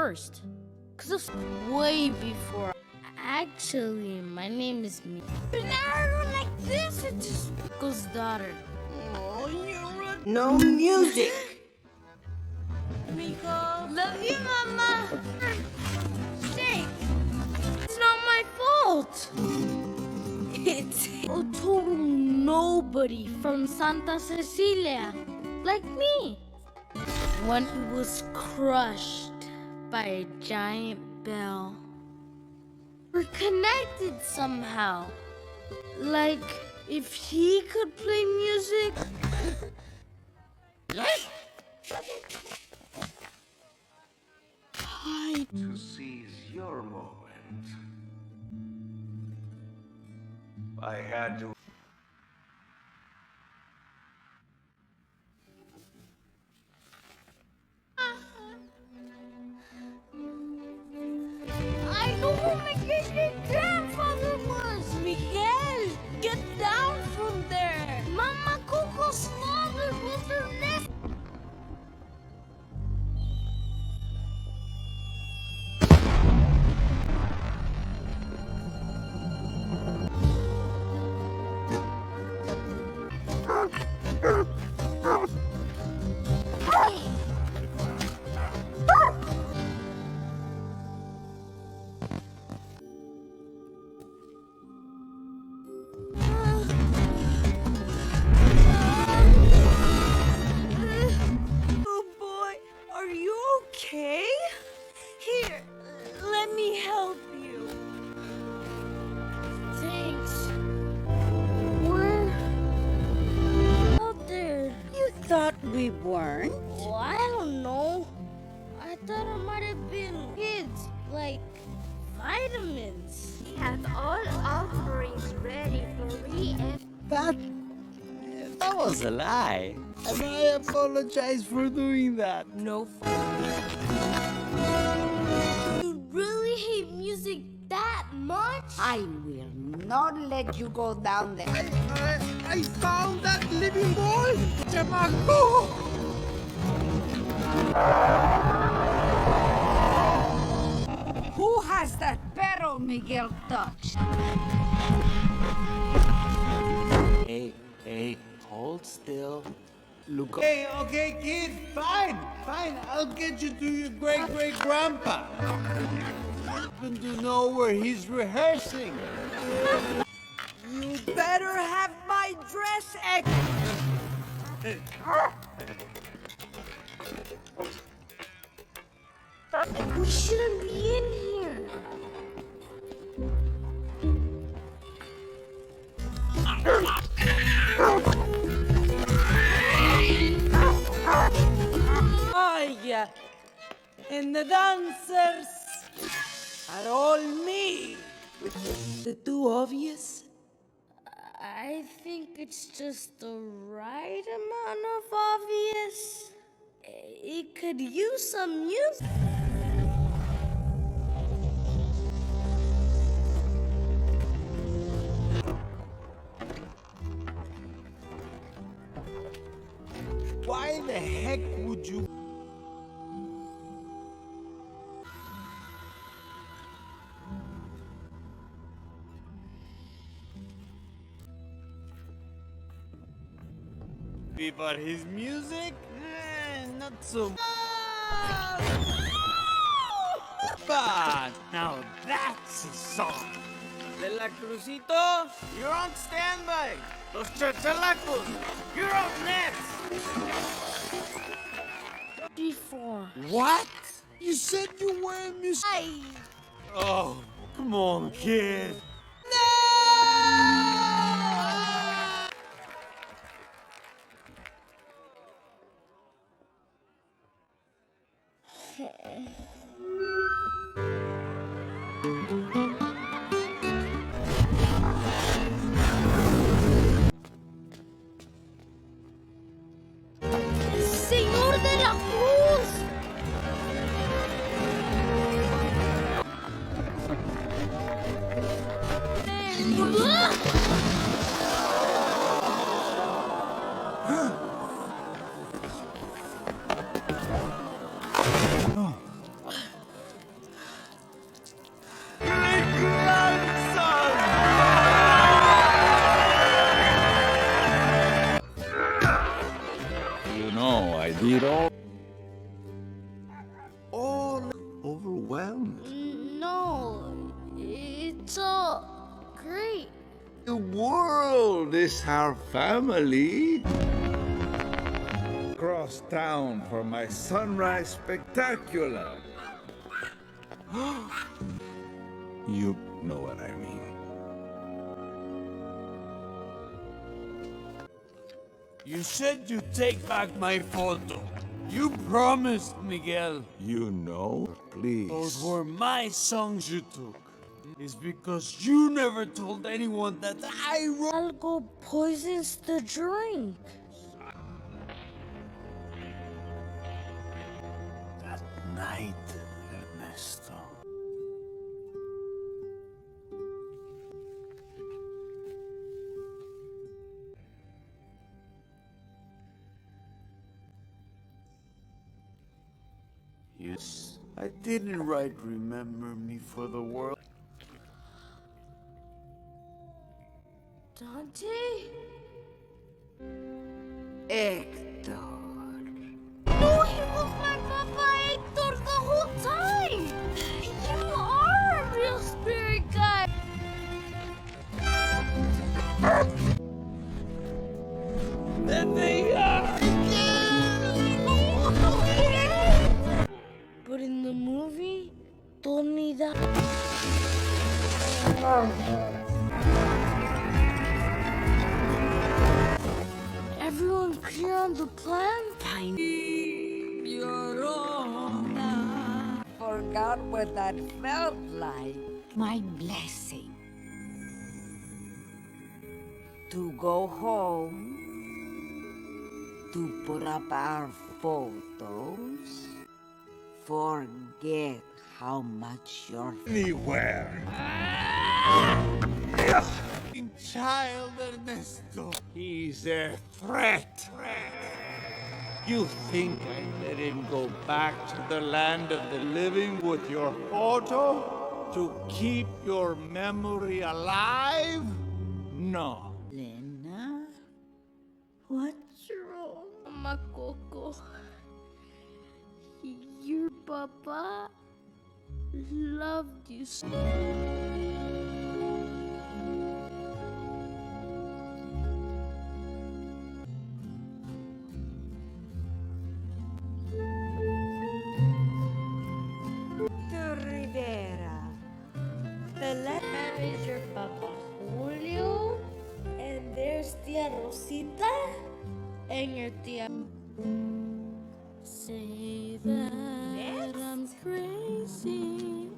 first. Cause it's way before. Actually, my name is Me. But now I run like this, it's just Uncle's daughter. Oh, you're a... No music! Miko, love you, Mama. Shake. It's not my fault. It's a total nobody from Santa Cecilia, like me. When he was crushed by a giant bell. We're connected somehow. Like, if he could play music... To seize your moment, I had to. I know who my great-grandfather was! Miguel! Get down from there! Mama Coco's father built her nest! Oh boy, are you okay? Here, let me help you. Thanks. We're out there. You thought we weren't? Well, I don't know. I thought it might have been kids, like vitamins. We have all offerings ready for That was a lie. And I apologize for doing that. No. You really hate music that much? I will not let you go down there. I found that living boy! Chamaco! Who has that barrel Miguel touched? Hey, hold still. Look. Hey, okay, kid, fine. I'll get you to your great-great-grandpa. Happen to know where he's rehearsing. You better have my dress ex. We shouldn't be in here. Ay, and the dancers are all me. The too obvious? I think it's just the right amount of obvious. It could use some music. Why the heck would you... But his music? Not so... But now that's a song. De la Crucito, You're on standby. Los Chachalacos, you're up next. 3-4. What? You said you were a musician. Oh, come on, kid. Señor de la Cruz. overwhelmed. No, it's all great. The world is our family. Cross town for my sunrise spectacular. You know what I mean. You said you'd take back my photo. You promised, Miguel. You know, please. Those were my songs you took. It's because you never told anyone that I wrote. Algo poisons the drink. That night, Ernesto. Yes, I didn't write Remember Me for the world. Dante? Hector. No, he was my Papa Hector the whole time! You are a real spirit guy! There they are! But in the movie, Tony died. Everyone clear on the plan? Forgot what that felt like. My blessing. To go home. To put up our photos. Forget how much you're Anywhere. Child Ernesto. He's a threat. You think I let him go back to the land of the living with your photo? To keep your memory alive? No. Lena? What's wrong? Mama Coco, your papa loved you so. To Rivera. The There is your papa Julio, and there's Tia Rosita, and your tia. Say that I'm crazy.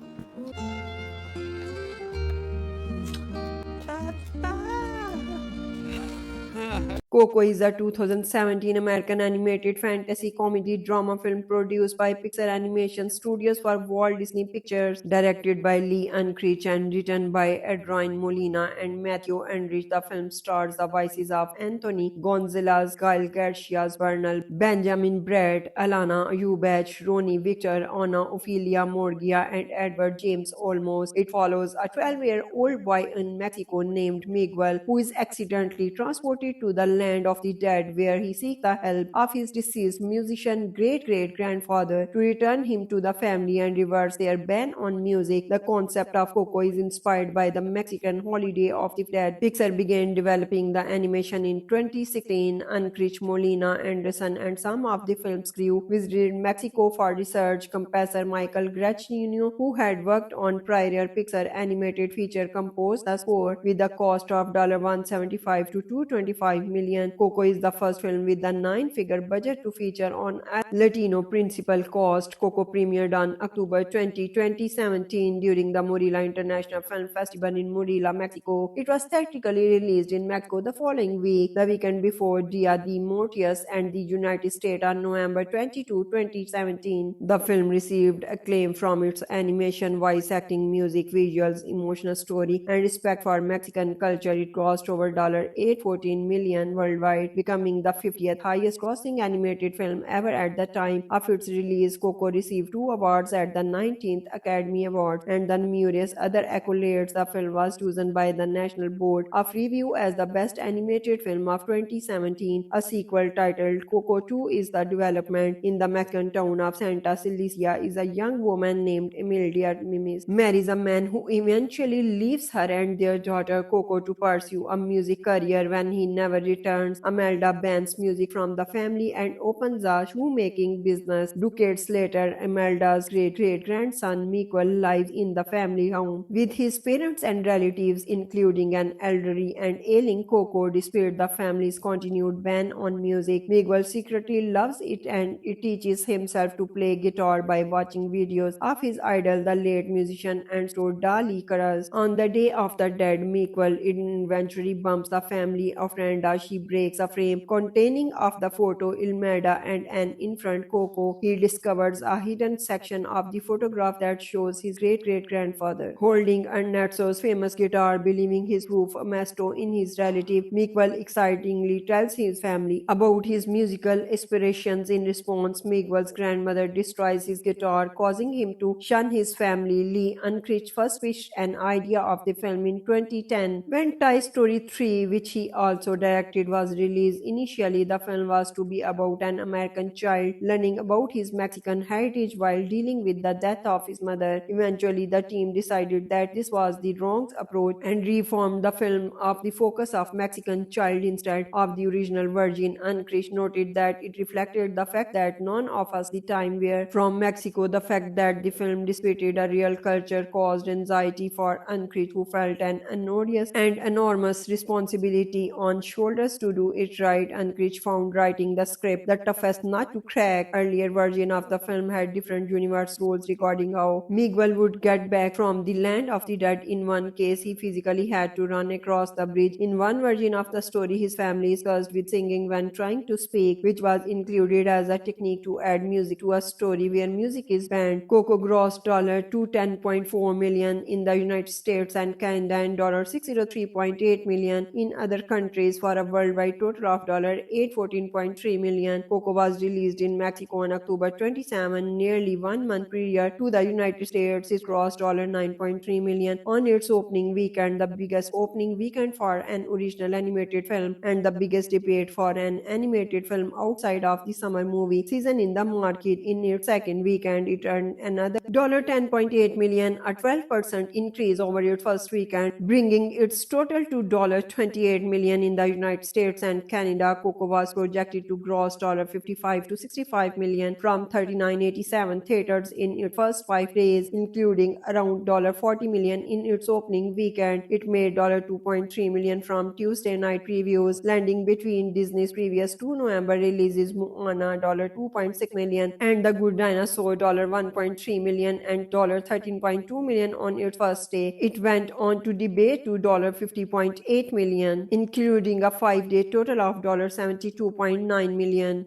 Coco is a 2017 American animated fantasy comedy drama film produced by Pixar Animation Studios for Walt Disney Pictures, directed by Lee Unkrich and written by Adrian Molina and Matthew Enrich. The film stars the voices of Anthony Gonzalez, Kyle Garcia Bernal, Benjamin Bratt, Alana Ubach, Ronnie Victor, Anna Ophelia Morgia, and Edward James Olmos. It follows a 12-year-old boy in Mexico named Miguel who is accidentally transported to the land of the dead, where he seeks the help of his deceased musician great-great-grandfather to return him to the family and reverse their ban on music. The concept of Coco is inspired by the Mexican holiday of the dead. Pixar began developing the animation in 2016. Unkrich, Molina, Anderson, and some of the film's crew visited Mexico for research. Composer Michael Giacchino, who had worked on prior Pixar animated feature, composed the score with the cost of $175 to $225 million. Coco is the first film with a 9-figure budget to feature on a Latino principal cast. Coco premiered on October 20, 2017 during the Morelia International Film Festival in Morelia, Mexico. It was theatrically released in Mexico the following week, the weekend before Dia de Muertos, and the United States on November 22, 2017. The film received acclaim from its animation, voice acting, music, visuals, emotional story, and respect for Mexican culture. It grossed over $814 million worldwide, becoming the 50th highest grossing animated film ever at the time of its release. Coco received 2 awards at the 19th Academy Awards and the numerous other accolades. The film was chosen by the National Board of Review as the best animated film of 2017. A sequel titled Coco 2 is the development. In the Mexican town of Santa Cecilia is a young woman named Emilia Mimis marries a man who eventually leaves her and their daughter Coco to pursue a music career. When he never returns, Amelda bans music from the family and opens a shoemaking business. Decades later, Amelda's great-great-grandson Miguel lives in the family home with his parents and relatives, including an elderly and ailing Coco. Despite the family's continued ban on music, Miguel secretly loves it and it teaches himself to play guitar by watching videos of his idol, the late musician and store Dali Caras. On the Day of the Dead, Miguel eventually bumps the family friend as she breaks a frame containing of the photo Ilmeda and an infant Coco. He discovers a hidden section of the photograph that shows his great-great-grandfather holding Ernesto's famous guitar, believing his proof Masto in his relative. Miguel excitingly tells his family about his musical aspirations. In response, Miguel's grandmother destroys his guitar, causing him to shun his family. Lee Unkrich first pitched an idea of the film in 2010 when Toy Story 3, which he also directed, was released. Initially, the film was to be about an American child learning about his Mexican heritage while dealing with the death of his mother. Eventually, the team decided that this was the wrong approach and reformed the film of the focus of Mexican child instead of the original version. Unkrich noted that it reflected the fact that none of us the time were from Mexico. The fact that the film displayed a real culture caused anxiety for Unkrich, who felt an enormous and enormous responsibility on shoulders to do it right. Unkrich found writing the script the toughest nut to crack. Earlier version of the film had different universe rules regarding how Miguel would get back from the land of the dead. In one case, he physically had to run across the bridge. In one version of the story, his family is cursed with singing when trying to speak, which was included as a technique to add music to a story where music is banned. Coco grossed $210.4 million in the United States and Canada and $603.8 million in other countries for a worldwide total of $814.3 million. Coco was released in Mexico on October 27, nearly 1 month prior to the United States. It grossed $9.3 million on its opening weekend, the biggest opening weekend for an original animated film and the biggest debate for an animated film outside of the summer movie season in the market. In its second weekend, it earned another $10.8 million, a 12% increase over its first weekend, bringing its total to $28 million in the United States and Canada. Coco was projected to gross $55 to $65 million from 3987 theaters in its first 5 days, including around $40 million in its opening weekend. It made $2.3 million from Tuesday night previews, landing between Disney's previous 2 November releases, Moana $2.6 million and The Good Dinosaur $1.3 million and $13.2 million on its first day. It went on to debate to $50.8 million, including a 5-day total of $72.9 million.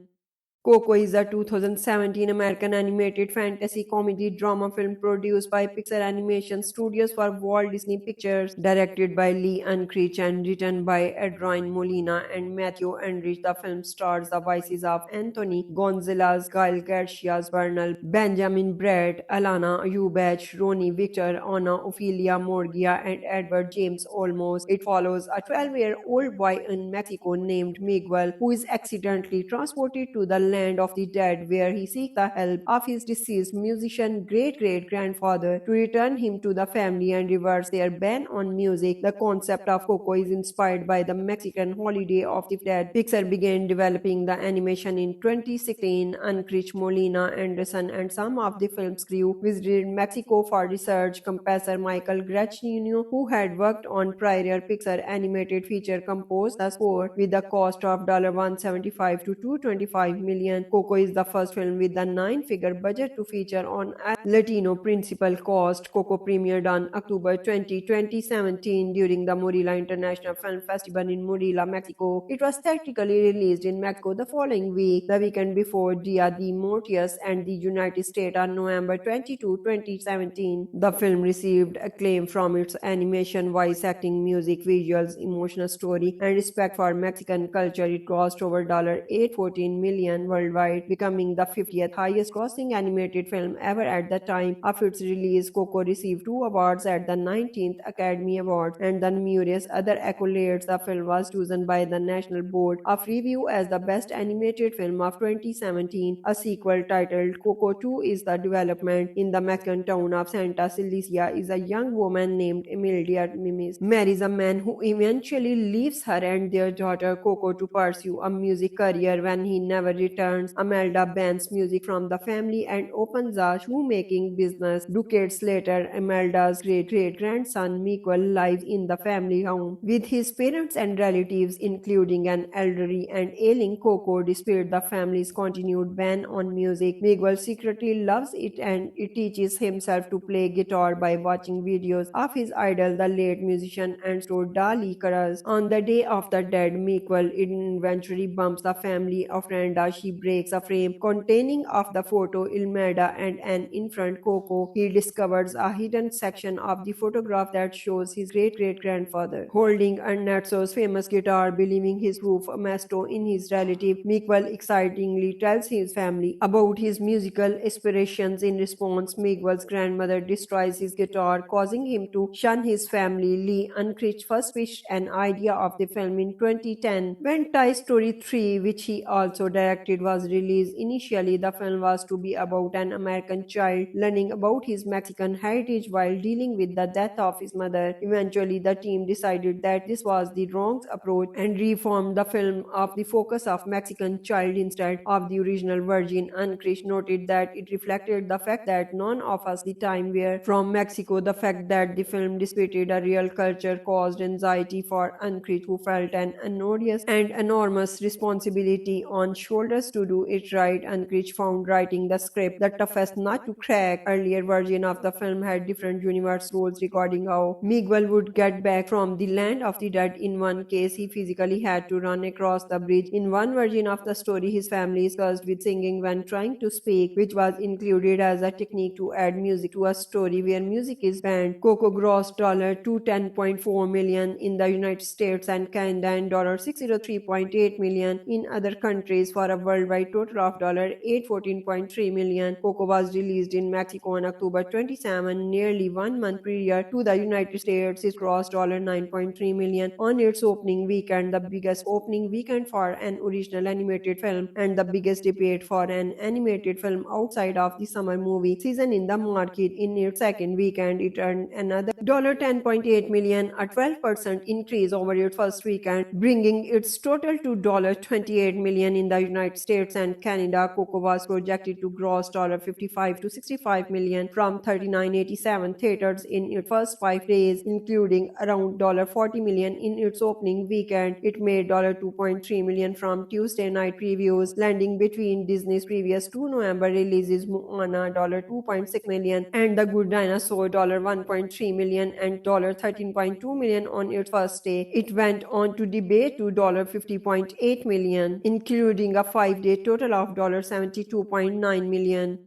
Coco is a 2017 American animated fantasy comedy drama film produced by Pixar Animation Studios for Walt Disney Pictures, directed by Lee Unkrich and written by Adrian Molina and Matthew Enrich. The film stars the voices of Anthony Gonzalez, Gael Garcia Bernal, Benjamin Bratt, Alana Ubach, Ronnie Victor, Anna Ophelia Morgia, and Edward James Olmos. It follows a 12-year-old boy in Mexico named Miguel, who is accidentally transported to the land of the dead, where he seeks the help of his deceased musician great-great-grandfather to return him to the family and reverse their ban on music. The concept of Coco is inspired by the Mexican holiday of the dead. Pixar began developing the animation in 2016. Unkrich, Molina, Anderson, and some of the film's crew visited Mexico for research. Composer Michael Giacchino, who had worked on prior Pixar animated feature, composed the score with the cost of $175 to $225 million. million. Coco is the first film with a nine-figure budget to feature on a Latino principal cast. Coco premiered on October 20, 2017 during the Morelia International Film Festival in Morelia, Mexico. It was theatrically released in Mexico the following week, the weekend before Dia de Muertos, and the United States on November 22, 2017. The film received acclaim from its animation, voice acting, music, visuals, emotional story, and respect for Mexican culture. It grossed over $814 million worldwide, becoming the 50th highest grossing animated film ever at the time of its release. Coco received two awards at the 19th Academy Awards and the numerous other accolades. The film was chosen by the National Board of Review as the best animated film of 2017. A sequel titled Coco 2 is the development. In the Mexican town of Santa Cecilia is a young woman named Emilia Mimis marries a man who eventually leaves her and their daughter Coco to pursue a music career. When he never returns, Imelda bans music from the family and opens a shoemaking business. Decades later, Imelda's great-great-grandson Miguel lives in the family home with his parents and relatives, including an elderly and ailing Coco. Despite the family's continued ban on music, Miguel secretly loves it and it teaches himself to play guitar by watching videos of his idol, the late musician and store Dali Caras. On the Day of the Dead, Miguel eventually bumps the family friend as she breaks a frame containing of the photo Imelda and an infant Coco. He discovers a hidden section of the photograph that shows his great-great-grandfather holding Ernesto's famous guitar. Believing his proof Ernesto in his relative, Miguel excitingly tells his family about his musical aspirations. In response, Miguel's grandmother destroys his guitar, causing him to shun his family. Lee Unkrich first pitched an idea of the film in 2010 when Toy Story 3, which he also directed, was released. Initially, the film was to be about an American child learning about his Mexican heritage while dealing with the death of his mother. Eventually, the team decided that this was the wrong approach and reformed the film of the focus of Mexican child instead of the original version. Unkrich noted that it reflected the fact that none of us the time were from Mexico. The fact that the film displayed a real culture caused anxiety for Unkrich, who felt an enormous and enormous responsibility on shoulders to do it right. Unkrich found writing the script the toughest nut to crack. Earlier version of the film had different universe rules regarding how Miguel would get back from the land of the dead. In one case, he physically had to run across the bridge. In one version of the story, his family is cursed with singing when trying to speak, which was included as a technique to add music to a story where music is banned. Coco grossed $210.4 million in the United States and Canada and $603.8 million in other countries for a worldwide total of $814.3 million. Coco was released in Mexico on October 27, nearly 1 month prior to the United States. It grossed $9.3 million on its opening weekend, the biggest opening weekend for an original animated film and the biggest debate for an animated film outside of the summer movie season in the market. In its second weekend, it earned another $10.8 million, a 12% increase over its first weekend, bringing its total to $28 million in the United States and Canada. Coco was projected to gross $55 to $65 million from 3987 theaters in its first 5 days, including around $40 million in its opening weekend. It made $2.3 million from Tuesday night previews, landing between Disney's previous two November releases, Moana $2.6 million and The Good Dinosaur $1.3 million and $13.2 million on its first day. It went on to debate to $50.8 million, including a 5-day total of $72.9 million.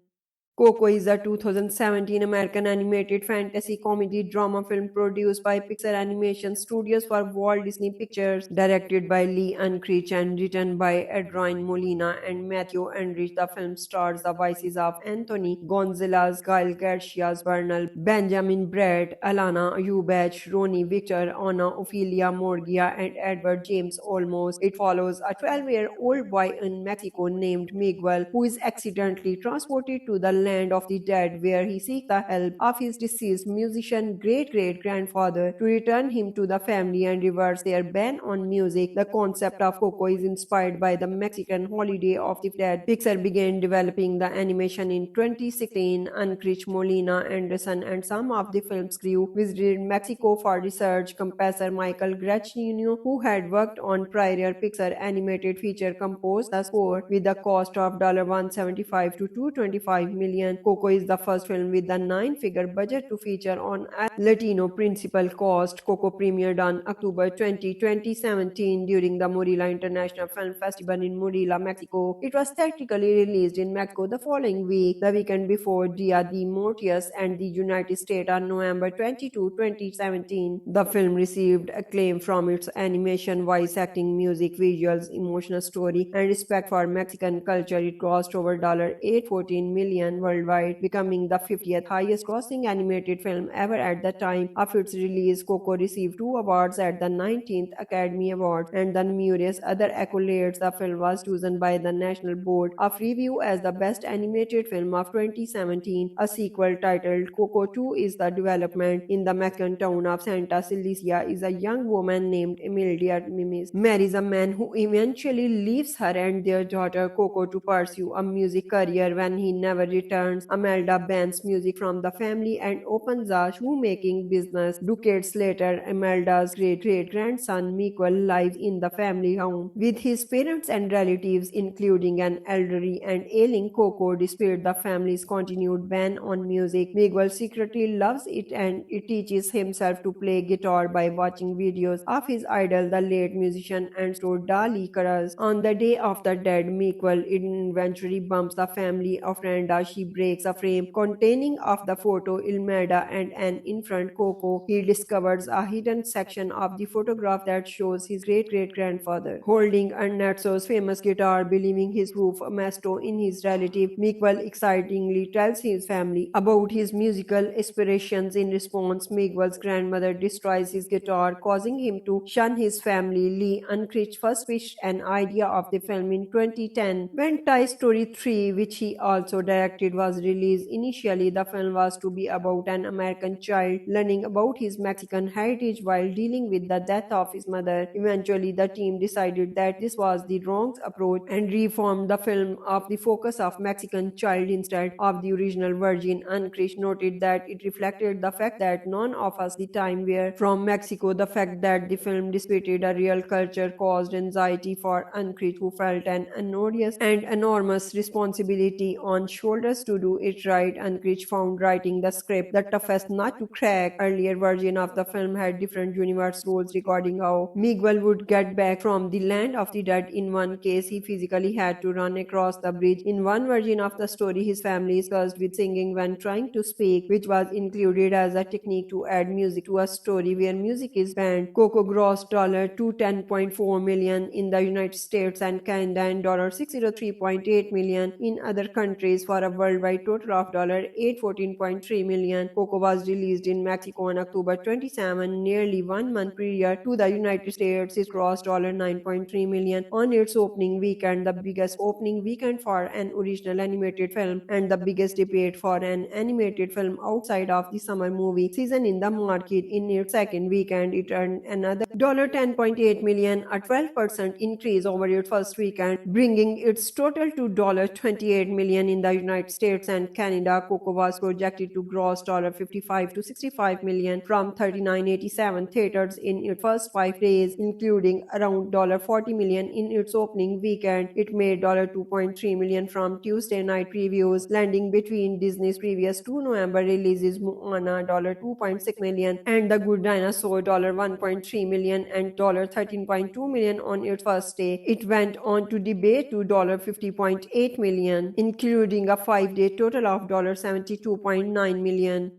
Coco is a 2017 American animated fantasy comedy drama film produced by Pixar Animation Studios for Walt Disney Pictures, directed by Lee Unkrich and written by Adrian Molina and Matthew Enrich. The film stars the voices of Anthony Gonzalez, Gail Garcia Bernal, Benjamin Bratt, Alana Ubach, Ronnie Victor, Anna Ophelia Morgia, and Edward James Olmos. It follows a 12-year-old boy in Mexico named Miguel, who is accidentally transported to the land of the dead, where he seeks the help of his deceased musician great-great-grandfather to return him to the family and reverse their ban on music. The concept of Coco is inspired by the Mexican holiday of the dead. Pixar began developing the animation in 2016. Ankrich Molina Anderson and some of the film's crew visited Mexico for research. Composer Michael Giacchino, who had worked on prior Pixar animated feature, composed the score with the cost of $175 to $225 million. Coco is the first film with a nine-figure budget to feature on a Latino principal cast. Coco premiered on October 20, 2017 during the Morelia International Film Festival in Morelia, Mexico. It was theatrically released in Mexico the following week, the weekend before Dia de Muertos, and the United States on November 22, 2017. The film received acclaim from its animation, voice acting, music, visuals, emotional story, and respect for Mexican culture. It grossed over $814 million worldwide, becoming the 50th highest grossing animated film ever at the time of its release. Coco received 2 awards at the 19th Academy Awards and the numerous other accolades. The film was chosen by the National Board of Review as the best animated film of 2017. A sequel titled Coco 2 is the development. In the Mexican town of Santa Cecilia is a young woman named Emilia Mimis marries a man who eventually leaves her and their daughter Coco to pursue a music career. When he never returns, Imelda bans music from the family and opens a shoemaking business. Decades later, Imelda's great-great-grandson Miguel lives in the family home with his parents and relatives, including an elderly and ailing Coco. Despite the family's continued ban on music, Miguel secretly loves it and it teaches himself to play guitar by watching videos of his idol, the late musician and store Dali Caras. On the Day of the Dead, Miguel eventually bumps the family friend as she breaks a frame containing of the photo Imelda and an infant Coco. He discovers a hidden section of the photograph that shows his great-great-grandfather holding Ernesto's famous guitar. Believing his proof Ernesto in his relative, Miguel excitingly tells his family about his musical aspirations. In response, Miguel's grandmother destroys his guitar, causing him to shun his family. Lee Unkrich first pitched an idea of the film in 2010 when Toy Story 3, which he also directed, was released. Initially, the film was to be about an American child learning about his Mexican heritage while dealing with the death of his mother. Eventually, the team decided that this was the wrong approach and reformed the film of the focus of Mexican child instead of the original version. Unkrich noted that it reflected the fact that none of us the time were from Mexico. The fact that the film displayed a real culture caused anxiety for Unkrich, who felt an enormous and enormous responsibility on shoulders to do it right. Unkrich found writing the script the toughest nut to crack. Earlier version of the film had different universe rules regarding how Miguel would get back from the land of the dead. In one case, he physically had to run across the bridge. In one version of the story, his family is cursed with singing when trying to speak, which was included as a technique to add music to a story where music is banned. Coco grossed $210.4 million in the United States and Canada and $603.8 million in other countries for a worldwide total of $814.3 million. Coco was released in Mexico on October 27, nearly 1 month prior to the United States. It grossed $9.3 million on its opening weekend, the biggest opening weekend for an original animated film and the biggest debate for an animated film outside of the summer movie season in the market. In its second weekend, it earned another $10.8 million, a 12% increase over its first weekend, bringing its total to $28 million in the United States and Canada. Coco was projected to gross $55 to $65 million from 3987 theaters in its first 5 days, including around $40 million in its opening weekend. It made $2.3 million from Tuesday night previews, landing between Disney's previous 2 November releases, Moana $2.6 million and The Good Dinosaur $1.3 million and $13.2 million on its first day. It went on to debate to $50.8 million, including a 5-day total of $72.9 million.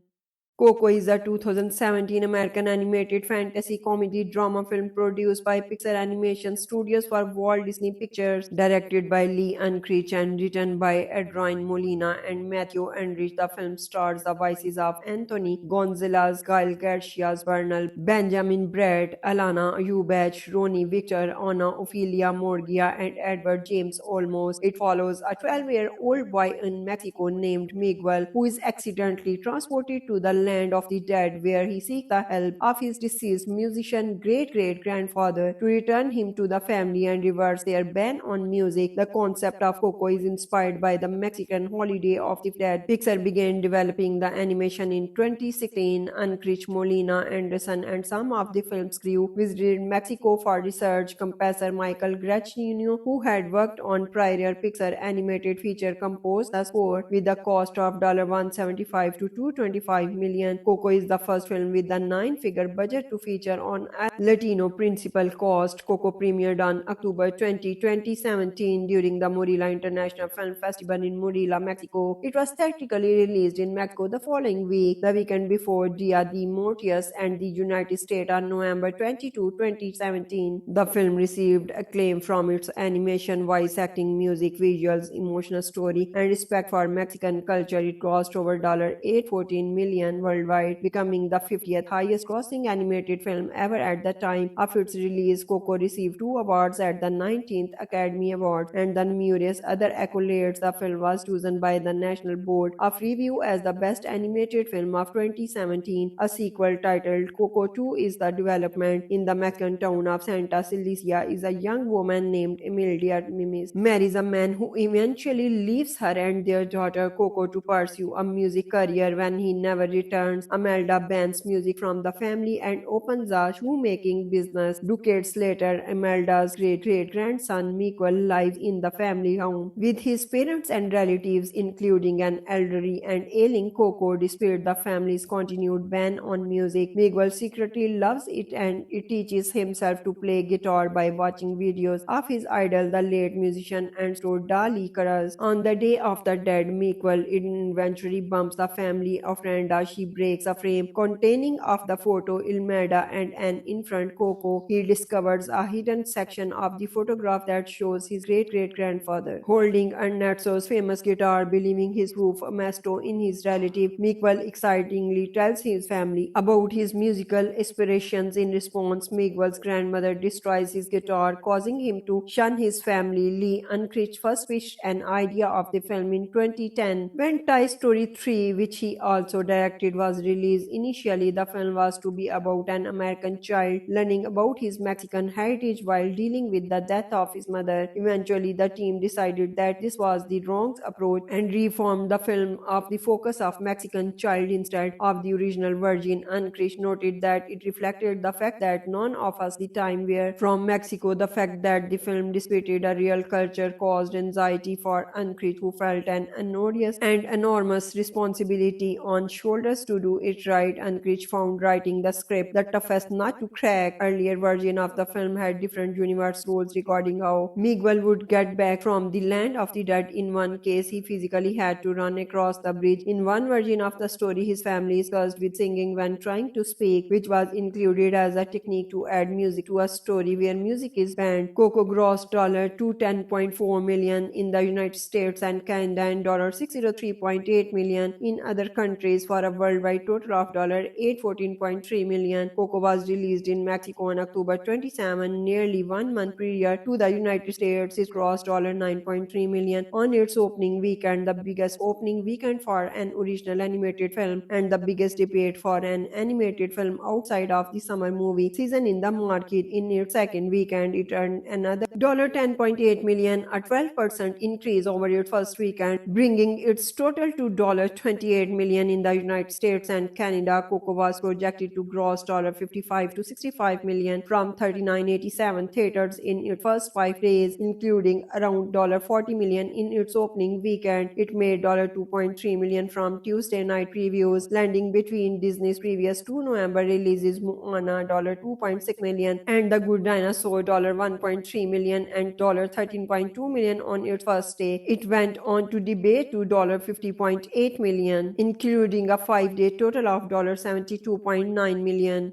Coco is a 2017 American animated fantasy comedy drama film produced by Pixar Animation Studios for Walt Disney Pictures, directed by Lee Unkrich and written by Adrian Molina and Matthew Enrich. The film stars the voices of Anthony Gonzalez, Kyle Garcia Bernal, Benjamin Bratt, Alana Ubach, Ronnie Victor, Anna Ophelia Morgia, and Edward James Olmos. It follows a 12-year-old boy in Mexico named Miguel who is accidentally transported to the land of the dead, where he seeks the help of his deceased musician great great grandfather to return him to the family and reverse their ban on music. The concept of Coco is inspired by the Mexican holiday of the dead. Pixar began developing the animation in 2016. Unkrich, Molina, Anderson, and some of the film's crew visited Mexico for research. Composer Michael Giacchino, who had worked on prior Pixar animated feature, composed the score with the cost of $175 to $225 million. Coco is the first film with a nine-figure budget to feature on a Latino principal cast. Coco premiered on October 20, 2017 during the Morelia International Film Festival in Morelia, Mexico. It was theatrically released in Mexico the following week, the weekend before Dia de Muertos, and the United States on November 22, 2017. The film received acclaim from its animation, voice acting, music, visuals, emotional story, and respect for Mexican culture. It grossed over $814 million worldwide, becoming the 50th highest grossing animated film ever at the time of its release. Coco received 2 awards at the 19th Academy Awards and the numerous other accolades. The film was chosen by the National Board of Review as the best animated film of 2017. A sequel titled Coco 2 is the development. In the Mexican town of Santa Cecilia is a young woman named Emilia Mimis marries a man who eventually leaves her and their daughter Coco to pursue a music career. When he never returns, Amelda bans music from the family and opens a shoemaking business. Decades later, Amelda's great-great-grandson Miguel lives in the family home with his parents and relatives, including an elderly and ailing Coco. Despite the family's continued ban on music, Miguel secretly loves it and it teaches himself to play guitar by watching videos of his idol, the late musician and store Dali Caras. On the Day of the Dead, Miguel eventually bumps the family ofrenda. She breaks a frame containing of the photo Ilmeda and an infant Coco. He discovers a hidden section of the photograph that shows his great-great-grandfather holding Ernesto's famous guitar. Believing his proof Ernesto in his relative, Miguel excitingly tells his family about his musical aspirations. In response, Miguel's grandmother destroys his guitar, causing him to shun his family. Lee Unkrich first pitched an idea of the film in 2010 when Toy Story 3, which he also directed, was released. Initially, the film was to be about an American child learning about his Mexican heritage while dealing with the death of his mother. Eventually, the team decided that this was the wrong approach and reformed the film of the focus of Mexican child instead of the original version. Unkrich noted that it reflected the fact that none of us the time were from Mexico. The fact that the film displayed a real culture caused anxiety for Unkrich, who felt an enormous and enormous responsibility on shoulders to do it right. Unkrich found writing the script the toughest nut to crack. Earlier version of the film had different universe rules regarding how Miguel would get back from the land of the dead. In one case, he physically had to run across the bridge. In one version of the story, his family is cursed with singing when trying to speak, which was included as a technique to add music to a story where music is banned. Coco grossed $210.4 million in the United States and Canada and $603.8 million in other countries for a worldwide total of $814.3 million. Coco was released in Mexico on October 27, nearly 1 month prior to the United States. It grossed $9.3 million on its opening weekend, the biggest opening weekend for an original animated film and the biggest debate for an animated film outside of the summer movie season in the market. In its second weekend, it earned another $10.8 million, a 12% increase over its first weekend, bringing its total to $28 million in the United States and Canada. Coco was projected to gross $55 to $65 million from 3987 theaters in its first 5 days, including around $40 million in its opening weekend. It made $2.3 million from Tuesday night previews, landing between Disney's previous 2 November releases, Moana $2.6 million and The Good Dinosaur $1.3 million and $13.2 million on its first day. It went on to debut to $50.8 million, including a 5-day total of $72.9 million.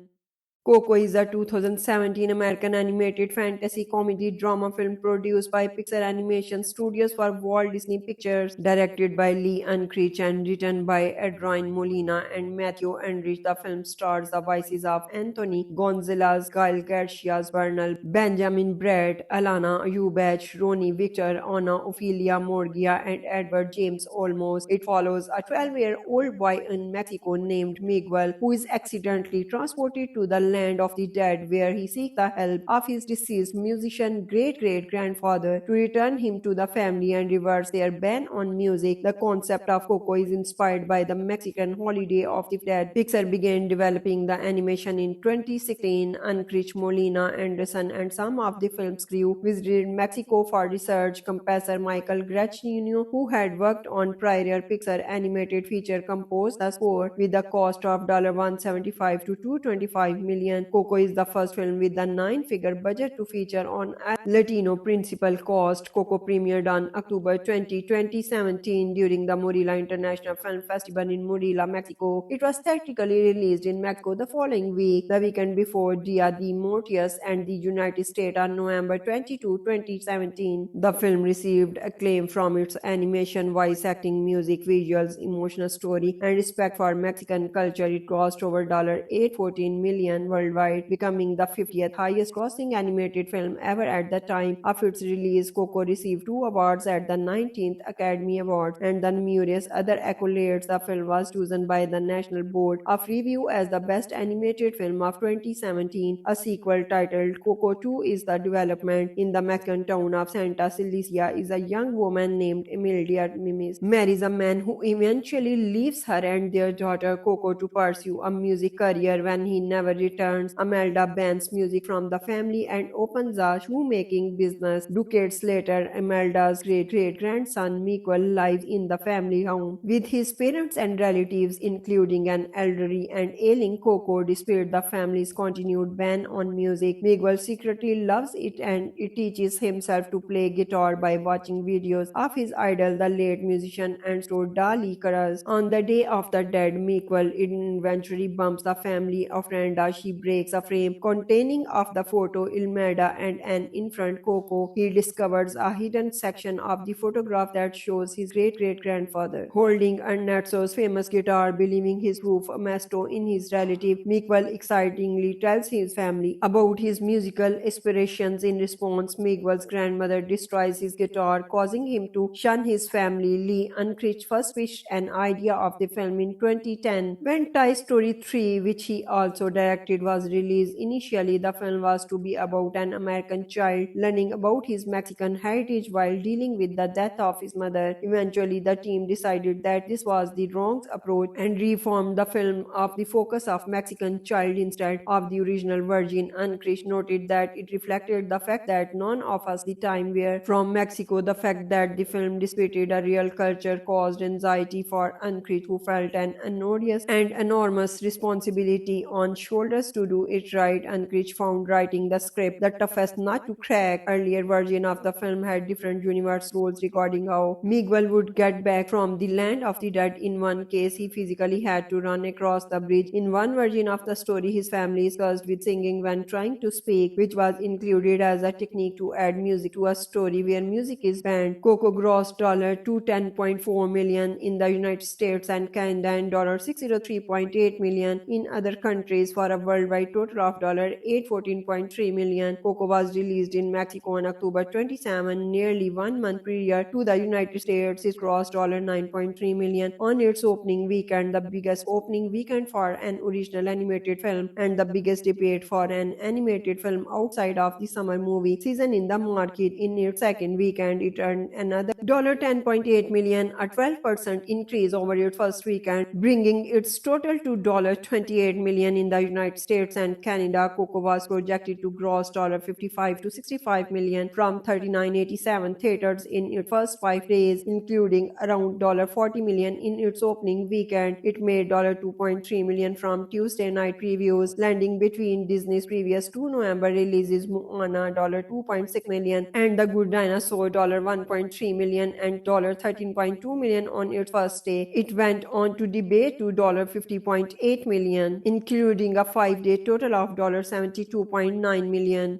Coco is a 2017 American animated fantasy comedy drama film produced by Pixar Animation Studios for Walt Disney Pictures, directed by Lee Unkrich and written by Adrian Molina and Matthew Enrich. The film stars the voices of Anthony Gonzalez, Gail Garcia Bernal, Benjamin Bratt, Alana Ubach, Ronnie Victor, Anna Ophelia Morgia, and Edward James Olmos. It follows a 12-year-old boy in Mexico named Miguel who is accidentally transported to the land of the dead, where he seeks the help of his deceased musician great-great-grandfather to return him to the family and reverse their ban on music. The concept of Coco is inspired by the Mexican holiday of the dead. Pixar began developing the animation in 2016. Unkrich, Molina, Anderson, and some of the film's crew visited Mexico for research. Composer Michael Giacchino, who had worked on prior Pixar animated feature, composed the score with the cost of $175 to $225 million. Coco is the first film with a nine-figure budget to feature on a Latino principal cast. Coco premiered on October 20, 2017 during the Morelia International Film Festival in Morelia, Mexico. It was theatrically released in Mexico the following week, the weekend before Dia de Muertos, and the United States on November 22, 2017. The film received acclaim from its animation, voice acting, music, visuals, emotional story, and respect for Mexican culture. It grossed over $814 million worldwide, becoming the 50th highest grossing animated film ever at the time of its release. Coco received 2 awards at the 19th Academy Awards and the numerous other accolades. The film was chosen by the National Board of Review as the best animated film of 2017. A sequel titled Coco 2 is the development. In the Mexican town of Santa Cecilia is a young woman named Emilia Mimis marries a man who eventually leaves her and their daughter Coco to pursue a music career. When he never returns, Amelda bans music from the family and opens a shoemaking business. Decades later, Amelda's great-great-grandson Miguel lives in the family home with his parents and relatives, including an elderly and ailing Coco. Despite the family's continued ban on music, Miguel secretly loves it and it teaches himself to play guitar by watching videos of his idol, the late musician and store Dali Caras. On the Day of the Dead, Miguel eventually bumps the family ofrenda. She breaks a frame containing of the photo Ilmeda and an infant Coco. He discovers a hidden section of the photograph that shows his great-great-grandfather holding Ernesto's famous guitar. Believing his proof Ernesto in his relative, Miguel excitingly tells his family about his musical aspirations. In response, Miguel's grandmother destroys his guitar, causing him to shun his family. Lee Unkrich first pitched an idea of the film in 2010 when Toy Story 3, which he also directed, was released. Initially, the film was to be about an American child learning about his Mexican heritage while dealing with the death of his mother. Eventually, the team decided that this was the wrong approach and reformed the film of the focus of Mexican child instead of the original version. Unkrich noted that it reflected the fact that none of us the time were from Mexico. The fact that the film displayed a real culture caused anxiety for Unkrich, who felt an enormous and enormous responsibility on shoulders to do it right. Unkrich found writing the script the toughest nut to crack. Earlier version of the film had different universe rules regarding how Miguel would get back from the land of the dead. In one case, he physically had to run across the bridge. In one version of the story, his family is cursed with singing when trying to speak, which was included as a technique to add music to a story where music is banned. Coco grossed $210.4 million in the United States and Canada and $603.8 million in other countries for a worldwide total of $814.3 million. Coco was released in Mexico on October 27, nearly 1 month prior to the United States. It grossed $9.3 million on its opening weekend, the biggest opening weekend for an original animated film and the biggest debate for an animated film outside of the summer movie season in the market. In its second weekend, it earned another $10.8 million, a 12% increase over its first weekend, bringing its total to $28 million in the United States. States and Canada, Coco was projected to gross $55 to $65 million from 3987 theaters in its first 5 days, including around $40 million in its opening weekend. It made $2.3 million from Tuesday night previews, landing between Disney's previous two November releases, Moana $2.6 million and The Good Dinosaur $1.3 million and $13.2 million on its first day. It went on to debut to $50.8 million, including a 5-day total of $72.9 million.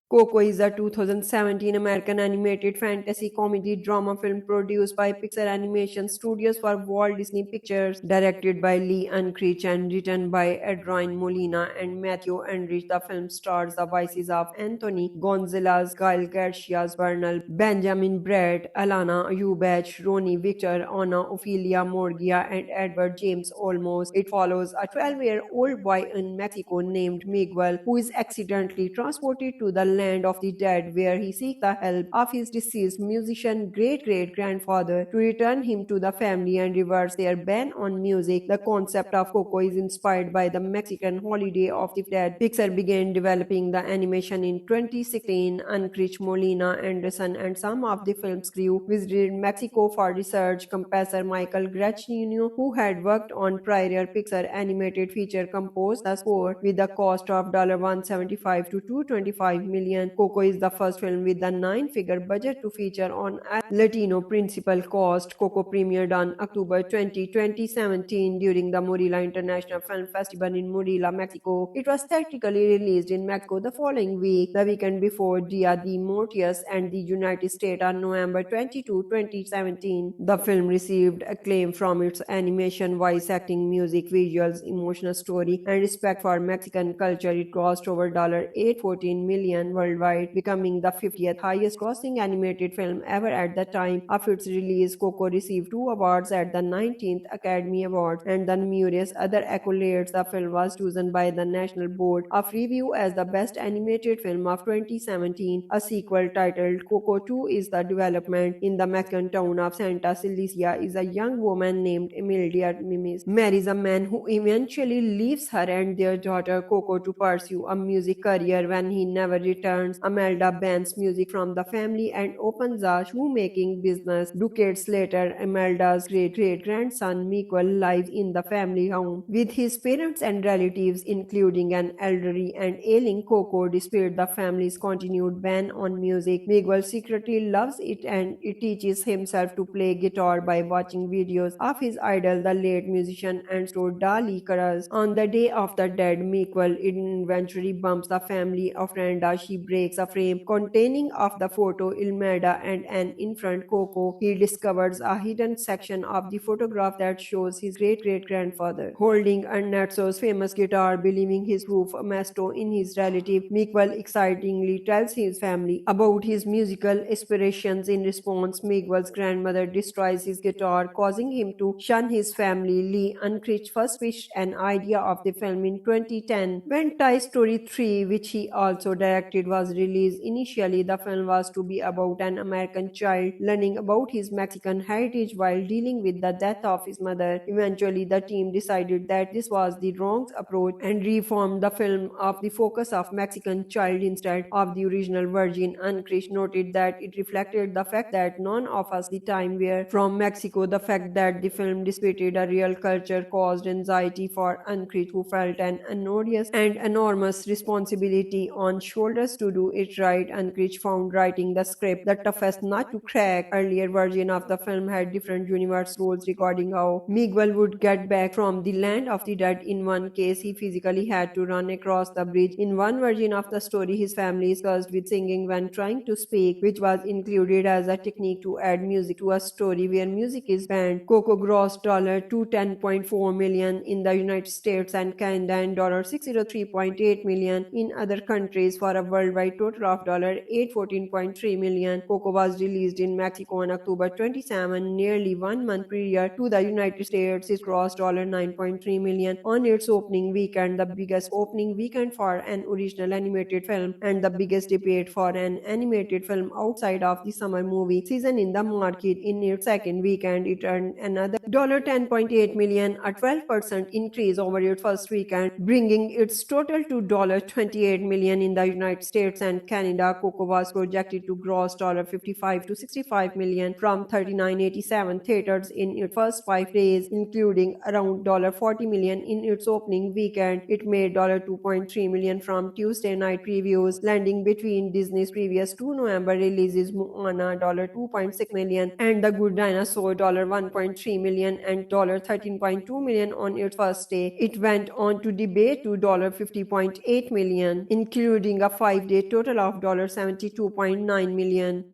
Coco is a 2017 American animated fantasy comedy drama film produced by Pixar Animation Studios for Walt Disney Pictures, directed by Lee Unkrich and written by Adrian Molina and Matthew Enrich. The film stars the voices of Anthony Gonzalez, Gael Garcia Bernal, Benjamin Bratt, Alana Ubach, Ronnie Victor, Anna Ophelia Morgia, and Edward James Olmos. It follows a 12-year-old boy in Mexico named Miguel, who is accidentally transported to the land of the dead, where he seeks the help of his deceased musician great-great-grandfather to return him to the family and reverse their ban on music. The concept of Coco is inspired by the Mexican holiday of the dead. Pixar began developing the animation in 2016. Unkrich, Molina, Anderson, and some of the film's crew visited Mexico for research. Composer Michael Giacchino, who had worked on prior Pixar animated feature, composed the score with a cost of $175 to $225 million. Coco is the first film with a 9-figure budget to feature on a Latino principal cast. Coco premiered on October 20, 2017 during the Morelia International Film Festival in Morelia, Mexico. It was theatrically released in Mexico the following week, the weekend before Dia de Muertos, and the United States on November 22, 2017. The film received acclaim from its animation, voice acting, music, visuals, emotional story, and respect for Mexican culture. It grossed over $814 million worldwide, becoming the 50th highest grossing animated film ever at the time of its release. Coco received 2 awards at the 19th Academy Awards and the numerous other accolades. The film was chosen by the National Board of Review as the best animated film of 2017. A sequel titled Coco 2 is the development. In the Mexican town of Santa Cecilia is a young woman named Emilia Mimis marries a man who eventually leaves her and their daughter Coco to pursue a music career. When he never returns, Amelda bans music from the family and opens a shoemaking business. Decades later, Amelda's great-great-grandson Miguel lives in the family home with his parents and relatives, including an elderly and ailing Coco. Despite the family's continued ban on music, Miguel secretly loves it and it teaches himself to play guitar by watching videos of his idol, the late musician and store Dali Caras. On the Day of the Dead, Miguel eventually bumps the family ofrenda. She breaks a frame containing of the photo Ilmeda and an infant Coco. He discovers a hidden section of the photograph that shows his great-great-grandfather holding Ernesto's famous guitar. Believing his proof Ernesto in his relative, Miguel excitingly tells his family about his musical aspirations. In response, Miguel's grandmother destroys his guitar, causing him to shun his family. Lee Unkrich first pitched an idea of the film in 2010 when Toy Story 3, which he also directed, was released. Initially, the film was to be about an American child learning about his Mexican heritage while dealing with the death of his mother. Eventually, the team decided that this was the wrong approach and reformed the film of the focus of Mexican child instead of the original version. Unkrich noted that it reflected the fact that none of us the time were from Mexico. The fact that the film displayed a real culture caused anxiety for Unkrich, who felt an enormous and enormous responsibility on shoulders to do it right. Unkrich found writing the script the toughest nut to crack. Earlier version of the film had different universe rules regarding how Miguel would get back from the land of the dead. In one case, he physically had to run across the bridge. In one version of the story, his family is cursed with singing when trying to speak, which was included as a technique to add music to a story where music is banned. Coco grossed $210.4 million in the United States and Canada and $603.8 million in other countries for a worldwide total of $814.3 million. Coco was released in Mexico on October 27, nearly 1 month prior to the United States. It grossed $9.3 million on its opening weekend, the biggest opening weekend for an original animated film and the biggest debut for an animated film outside of the summer movie season in the market. In its second weekend, it earned another $10.8 million, a 12% increase over its first weekend, bringing its total to $28 million in the United States and Canada. Coco was projected to gross $55 to $65 million from 3987 theaters in its first 5 days, including around $40 million in its opening weekend. It made $2.3 million from Tuesday night previews, landing between Disney's previous two November releases, Moana $2.6 million and The Good Dinosaur $1.3 million and $13.2 million on its first day. It went on to debut to $50.8 million, including a 5-day total of $72.9 million.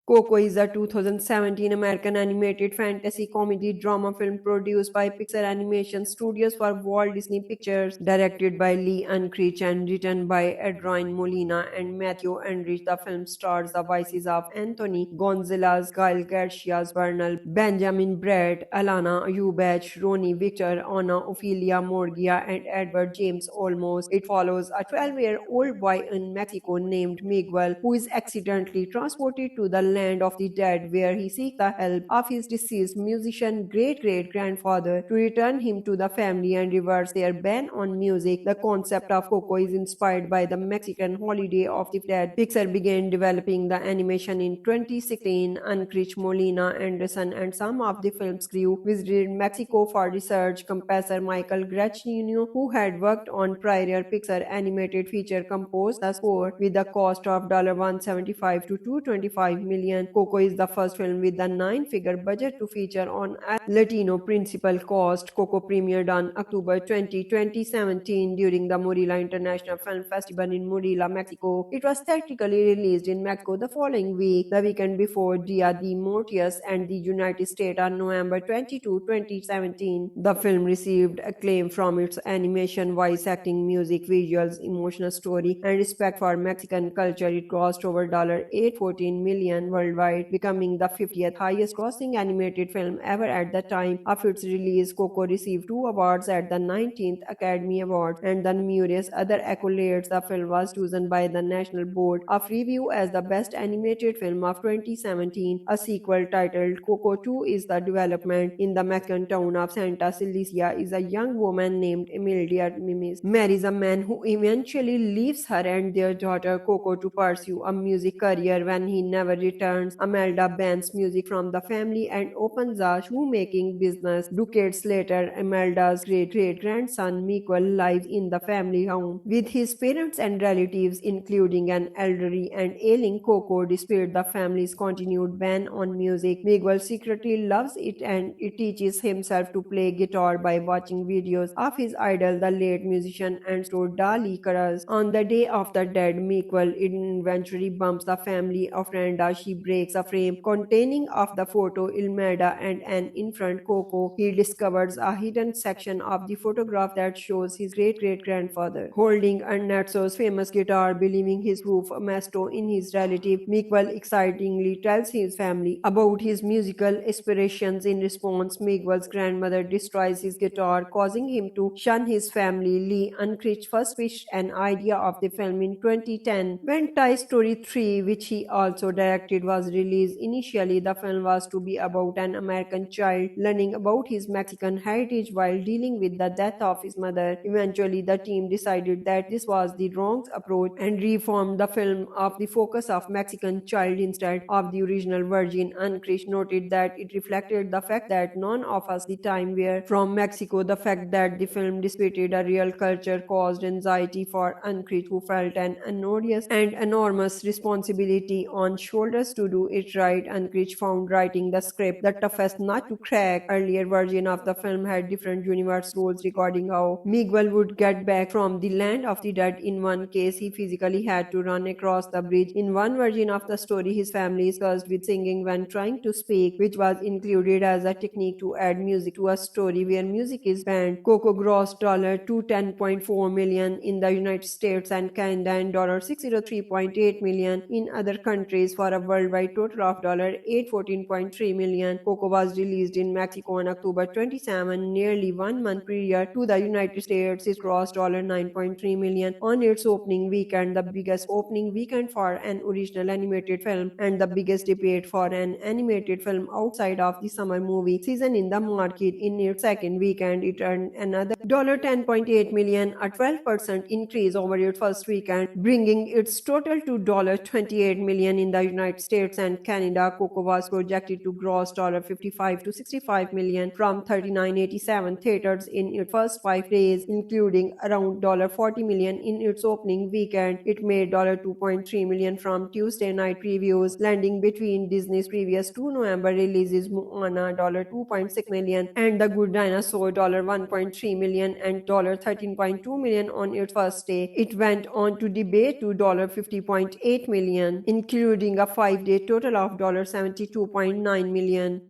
Coco is a 2017 American animated fantasy comedy drama film produced by Pixar Animation Studios for Walt Disney Pictures, directed by Lee Unkrich and written by Adrian Molina and Matthew Enrich. The film stars the voices of Anthony Gonzalez, Gael Garcia Bernal, Benjamin Bratt, Alana Ubach, Ronnie Victor, Anna Ophelia Morgia, and Edward James Olmos. It follows a 12-year-old boy in Mexico named Miguel, who is accidentally transported to the land of the dead, where he seeks the help of his deceased musician great-great-grandfather to return him to the family and reverse their ban on music. The concept of Coco is inspired by the Mexican holiday of the dead. Pixar began developing the animation in 2016. Unkrich, Molina, Anderson, and some of the film's crew visited Mexico for research. Composer Michael Giacchino, who had worked on prior Pixar animated feature, composed the score with a cost of $175 to $225 million. Coco is the first film with a 9-figure budget to feature on a Latino principal cast. Coco premiered on October 20, 2017 during the Morelia International Film Festival in Morelia, Mexico. It was theatrically released in Mexico the following week, the weekend before Dia de Muertos, and the United States on November 22, 2017. The film received acclaim from its animation, voice acting, music, visuals, emotional story, and respect for Mexican culture. It grossed over $814 million worldwide, becoming the 50th highest grossing animated film ever at the time of its release. Coco received 2 awards at the 19th Academy Awards and the numerous other accolades. The film was chosen by the National Board of Review as the best animated film of 2017. A sequel titled Coco 2 is the development. In the Mexican town of Santa Cecilia is a young woman named Emilia Mimis marries a man who eventually leaves her and their daughter Coco to pursue a music career. When he never returns, Amelda bans music from the family and opens a shoemaking business. Decades later, Amelda's great-great-grandson Miguel lives in the family home with his parents and relatives, including an elderly and ailing Coco. Despite the family's continued ban on music, Miguel secretly loves it and it teaches himself to play guitar by watching videos of his idol, the late musician and store Dali Caras. On the Day of the Dead, Miguel eventually bumps the family ofrenda. She breaks a frame containing of the photo Ilmeda and an infant Coco. He discovers a hidden section of the photograph that shows his great-great-grandfather holding Ernesto's famous guitar. Believing his proof Ernesto in his relative, Miguel excitingly tells his family about his musical aspirations. In response, Miguel's grandmother destroys his guitar, causing him to shun his family. Lee Unkrich first pitched an idea of the film in 2010 when Toy Story 3, which he also directed, was released. Initially, the film was to be about an American child learning about his Mexican heritage while dealing with the death of his mother. Eventually, the team decided that this was the wrong approach and reformed the film of the focus of Mexican child instead of the original version. Unkrich noted that it reflected the fact that none of us the time were from Mexico. The fact that the film displayed a real culture caused anxiety for Unkrich, who felt an enormous responsibility on shoulders nervous to do it right. Ankrich found writing the script the toughest nut to crack. Earlier version of the film had different universe rules regarding how Miguel would get back from the land of the dead. In one case, he physically had to run across the bridge. In one version of the story, his family is cursed with singing when trying to speak, which was included as a technique to add music to a story where music is banned. Coco grossed $210.4 million in the United States and Canada and $603.8 million in other countries for a worldwide total of $814.3 million. Coco was released in Mexico on October 27, nearly 1 month prior to the United States. It grossed $9.3 million on its opening weekend, the biggest opening weekend for an original animated film and the biggest debate for an animated film outside of the summer movie season in the market. In its second weekend, it earned another $10.8 million, a 12% increase over its first weekend, bringing its total to $28 million in the United States and Canada. Coco was projected to gross $55 to $65 million from 3987 theaters in its first 5 days, including around $40 million in its opening weekend. It made $2.3 million from Tuesday night previews, landing between Disney's previous two November releases, Moana $2.6 million and The Good Dinosaur $1.3 million and $13.2 million on its first day. It went on to debate to $50.8 million, including a 5-day total of $72.9 million.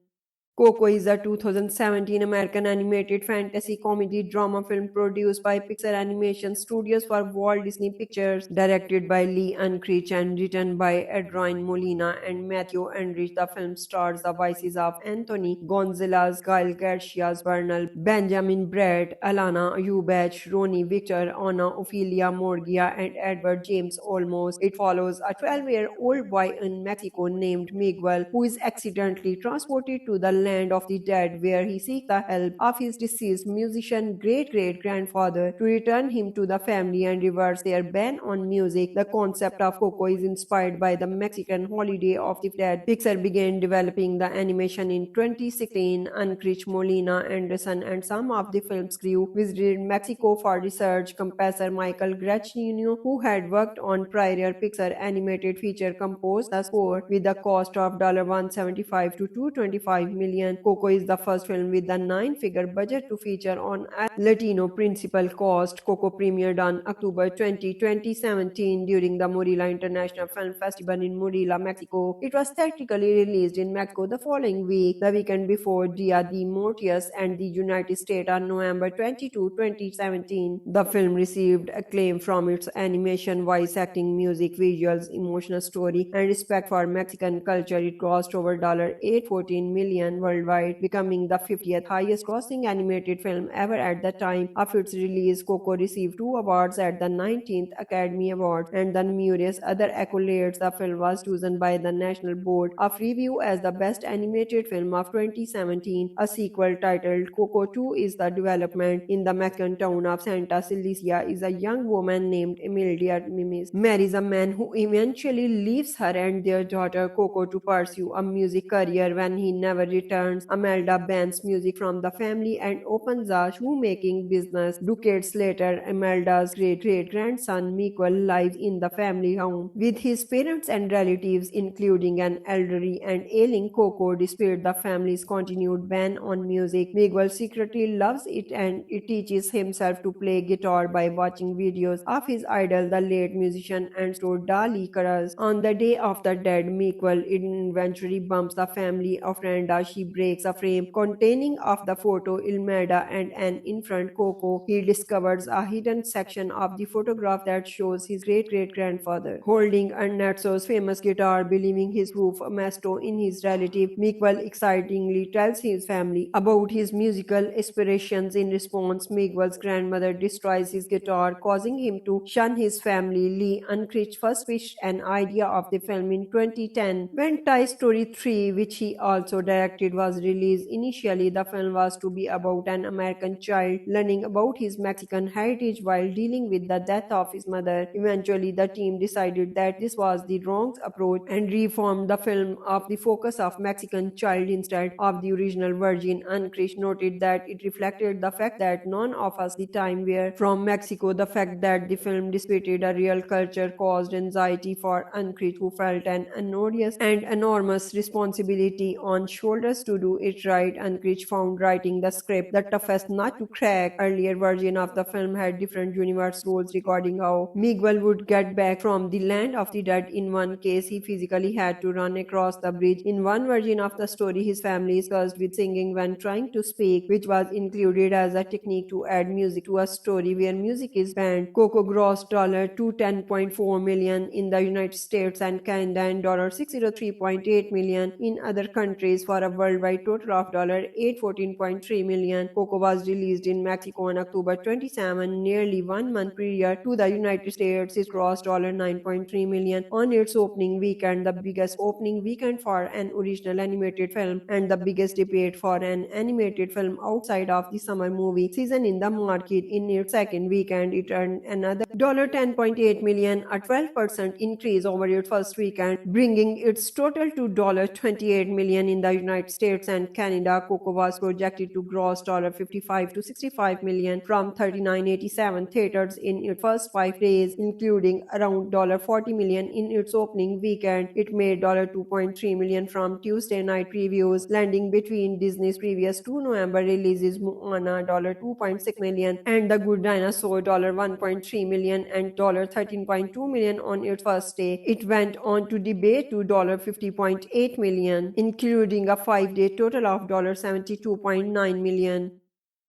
Coco is a 2017 American animated fantasy comedy drama film produced by Pixar Animation Studios for Walt Disney Pictures, directed by Lee Unkrich and written by Adrian Molina and Matthew Enrich. The film stars the voices of Anthony Gonzalez, Gael Garcia Bernal, Benjamin Bratt, Alana Ubach, Ronnie Victor, Anna Ophelia Morgia, and Edward James Olmos. It follows a 12-year-old boy in Mexico named Miguel, who is accidentally transported to the land of the dead, where he seeks the help of his deceased musician great-great-grandfather to return him to the family and reverse their ban on music. The concept of Coco is inspired by the Mexican holiday of the dead. Pixar began developing the animation in 2016. Unkrich, Molina, Anderson, and some of the film's crew visited Mexico for research. Composer Michael Giacchino, who had worked on prior Pixar animated feature, composed the score with a cost of $175 to $225 million. Coco is the first film with a 9-figure budget to feature on a Latino principal cast. Coco premiered on October 20, 2017 during the Morelia International Film Festival in Morelia, Mexico. It was theatrically released in Mexico the following week, the weekend before Dia de Muertos, and the United States on November 22, 2017. The film received acclaim from its animation, voice acting, music, visuals, emotional story, and respect for Mexican culture. It grossed over $814 million worldwide, becoming the 50th highest grossing animated film ever at the time of its release. Coco received 2 awards at the 19th Academy Awards and the numerous other accolades. The film was chosen by the National Board of Review as the best animated film of 2017. A sequel titled Coco 2 is the development. In the Mexican town of Santa Cecilia is a young woman named Emilia Mimis marries a man who eventually leaves her and their daughter Coco to pursue a music career. When he never returns, Amelda bans music from the family and opens a shoemaking business. Decades later, Amelda's great-great-grandson Miguel lives in the family home with his parents and relatives, including an elderly and ailing Coco. Despite the family's continued ban on music, Miguel secretly loves it and it teaches himself to play guitar by watching videos of his idol, the late musician and store Dali Caras. On the Day of the Dead, Miguel eventually bumps the family ofrenda. She breaks a frame containing of the photo Ilmeda and an infant Coco. He discovers a hidden section of the photograph that shows his great-great-grandfather holding Ernesto's famous guitar. Believing his proof Ernesto in his relative, Miguel excitingly tells his family about his musical aspirations. In response, Miguel's grandmother destroys his guitar, causing him to shun his family. Lee Unkrich first pitched an idea of the film in 2010 when Toy Story 3, which he also directed, it was released. Initially, the film was to be about an American child learning about his Mexican heritage while dealing with the death of his mother. Eventually, the team decided that this was the wrong approach and reformed the film of the focus of Mexican child instead of the original version. Ankrich noted that it reflected the fact that none of us the time were from Mexico. The fact that the film depicted a real culture caused anxiety for Ankrich, who felt an enormous and enormous responsibility on shoulders to do it right. Ankrich found writing the script the toughest nut to crack. Earlier version of the film had different universe rules regarding how Miguel would get back from the land of the dead. In one case, he physically had to run across the bridge. In one version of the story, his family is cursed with singing when trying to speak, which was included as a technique to add music to a story where music is banned. Coco grossed $210.4 million in the United States and Canada and $603.8 million in other countries for a worldwide total of $814.3 million. Coco was released in Mexico on October 27, nearly 1 month prior to the United States. It grossed $9.3 million on its opening weekend, the biggest opening weekend for an original animated film and the biggest debate for an animated film outside of the summer movie season in the market. In its second weekend, it earned another $10.8 million, a 12% increase over its first weekend, bringing its total to $28 million in the United States and Canada. Coco was projected to gross $55 to $65 million from 3987 theaters in its first 5 days, including around $40 million in its opening weekend. It made $2.3 million from Tuesday night previews, landing between Disney's previous two November releases, Moana $2.6 million and The Good Dinosaur $1.3 million and $13.2 million on its first day. It went on to debate to $50.8 million, including a 5-day total of $72.9 million.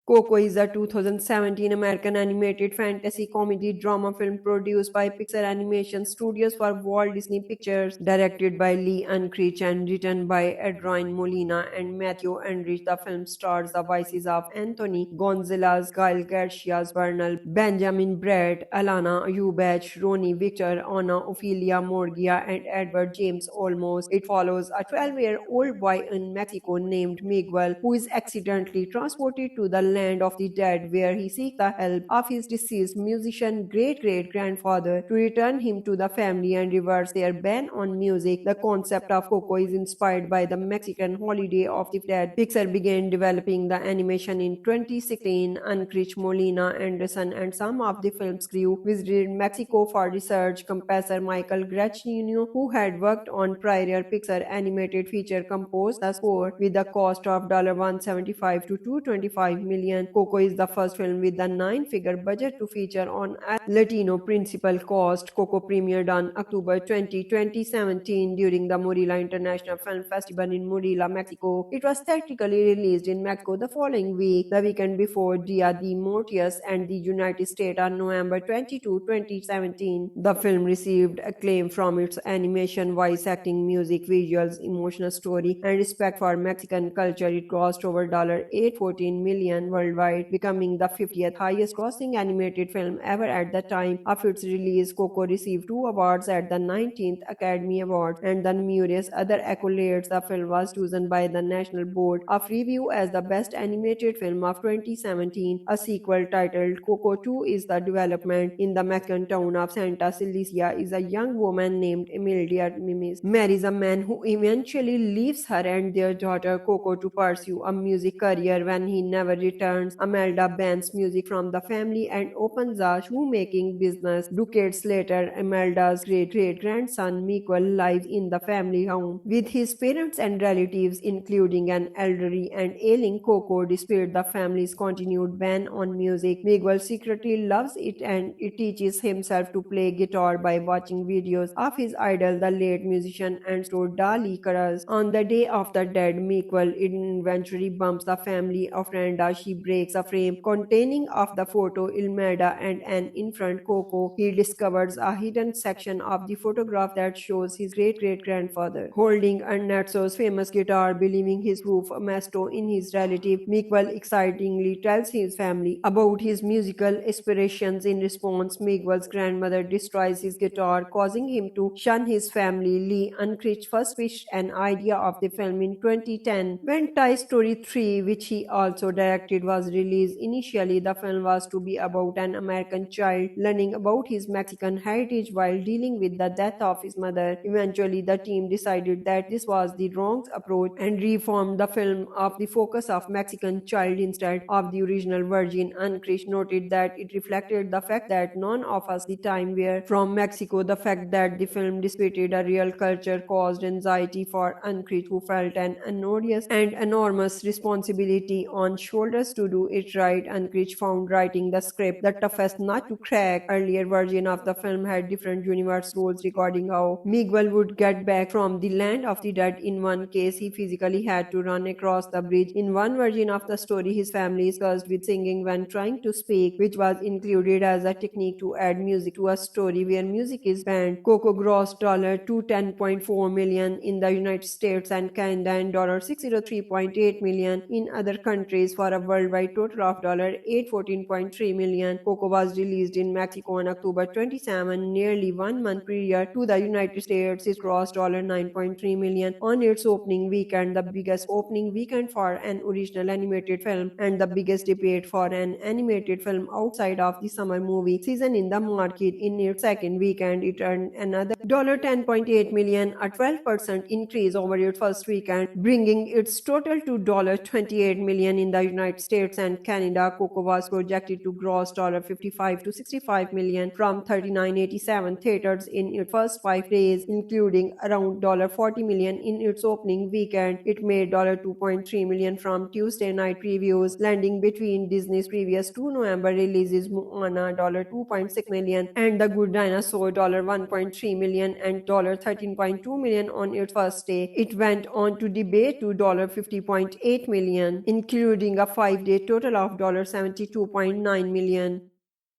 Coco is a 2017 American animated fantasy comedy drama film produced by Pixar Animation Studios for Walt Disney Pictures, directed by Lee Unkrich and written by Adrian Molina and Matthew Enrich. The film stars the voices of Anthony Gonzalez, Gael Garcia Bernal, Benjamin Bratt, Alana Ubach, Ronnie Victor, Anna Ophelia Morgia, and Edward James Olmos. It follows a 12-year-old boy in Mexico named Miguel, who is accidentally transported to the land of the dead, where he seeks the help of his deceased musician great-great-grandfather to return him to the family and reverse their ban on music. The concept of Coco is inspired by the Mexican holiday of the dead. Pixar began developing the animation in 2016. Unkrich, Molina, Anderson, and some of the film's crew visited Mexico for research. Composer Michael Giacchino, who had worked on prior Pixar animated feature, composed the score with a cost of $175 to $225 million. Coco is the first film with a 9-figure budget to feature on a Latino principal cast. Coco premiered on October 20, 2017 during the Morelia International Film Festival in Morelia, Mexico. It was theatrically released in Mexico the following week, the weekend before Dia de Muertos, and the United States on November 22, 2017. The film received acclaim from its animation, voice acting, music, visuals, emotional story, and respect for Mexican culture. It grossed over $814 million worldwide, becoming the 50th highest grossing animated film ever at the time of its release. Coco received 2 awards at the 19th Academy Awards and the numerous other accolades. The film was chosen by the National Board of Review as the best animated film of 2017. A sequel titled Coco 2 is the development. In the Mexican town of Santa Cecilia is a young woman named Emilia Mimis marries a man who eventually leaves her and their daughter Coco to pursue a music career. When he never returns, Amelda bans music from the family and opens a shoemaking business. Decades later, Amelda's great-great-grandson Miguel lives in the family home with his parents and relatives, including an elderly and ailing Coco. Despite the family's continued ban on music, Miguel secretly loves it and it teaches himself to play guitar by watching videos of his idol, the late musician and store Dali Caras. On the Day of the Dead, Miguel eventually bumps the family of Randa. She he breaks a frame containing of the photo Ilmeda and an infant Coco. He discovers a hidden section of the photograph that shows his great-great-grandfather holding Ernest's famous guitar, believing his proof Masto in his relative. Miguel excitingly tells his family about his musical aspirations. In response, Miguel's grandmother destroys his guitar, causing him to shun his family. Lee Unkrich first pitched an idea of the film in 2010 when Toy Story 3, which he also directed, was released. Initially, the film was to be about an American child learning about his Mexican heritage while dealing with the death of his mother. Eventually, the team decided that this was the wrong approach and reformed the film of the focus of Mexican child instead of the original version. Unkrich noted that it reflected the fact that none of us the time were from Mexico. The fact that the film depicted a real culture caused anxiety for Unkrich, who felt an enormous and enormous responsibility on shoulders to do it right. Unkrich found writing the script the toughest nut to crack. Earlier version of the film had different universe rules regarding how Miguel would get back from the land of the dead. In one case, he physically had to run across the bridge. In one version of the story, his family is cursed with singing when trying to speak, which was included as a technique to add music to a story where music is banned. Coco grossed $210.4 million in the United States and Canada and $603.8 million in other countries for a worldwide total of $814.3 million. Coco was released in Mexico on October 27, nearly 1 month prior to the United States. It grossed $9.3 million on its opening weekend, the biggest opening weekend for an original animated film and the biggest debut for an animated film outside of the summer movie season in the market. In its second weekend, it earned another $10.8 million, a 12% increase over its first weekend, bringing its total to $28 million in the United States and Canada. Coco was projected to gross $55 to $65 million from 3987 theaters in its first 5 days, including around $40 million in its opening weekend. It made $2.3 million from Tuesday night previews, landing between Disney's previous two November releases, Moana $2.6 million and The Good Dinosaur $1.3 million and $13.2 million on its first day. It went on to debut to $50.8 million, including a 5-day total of $72.9 million.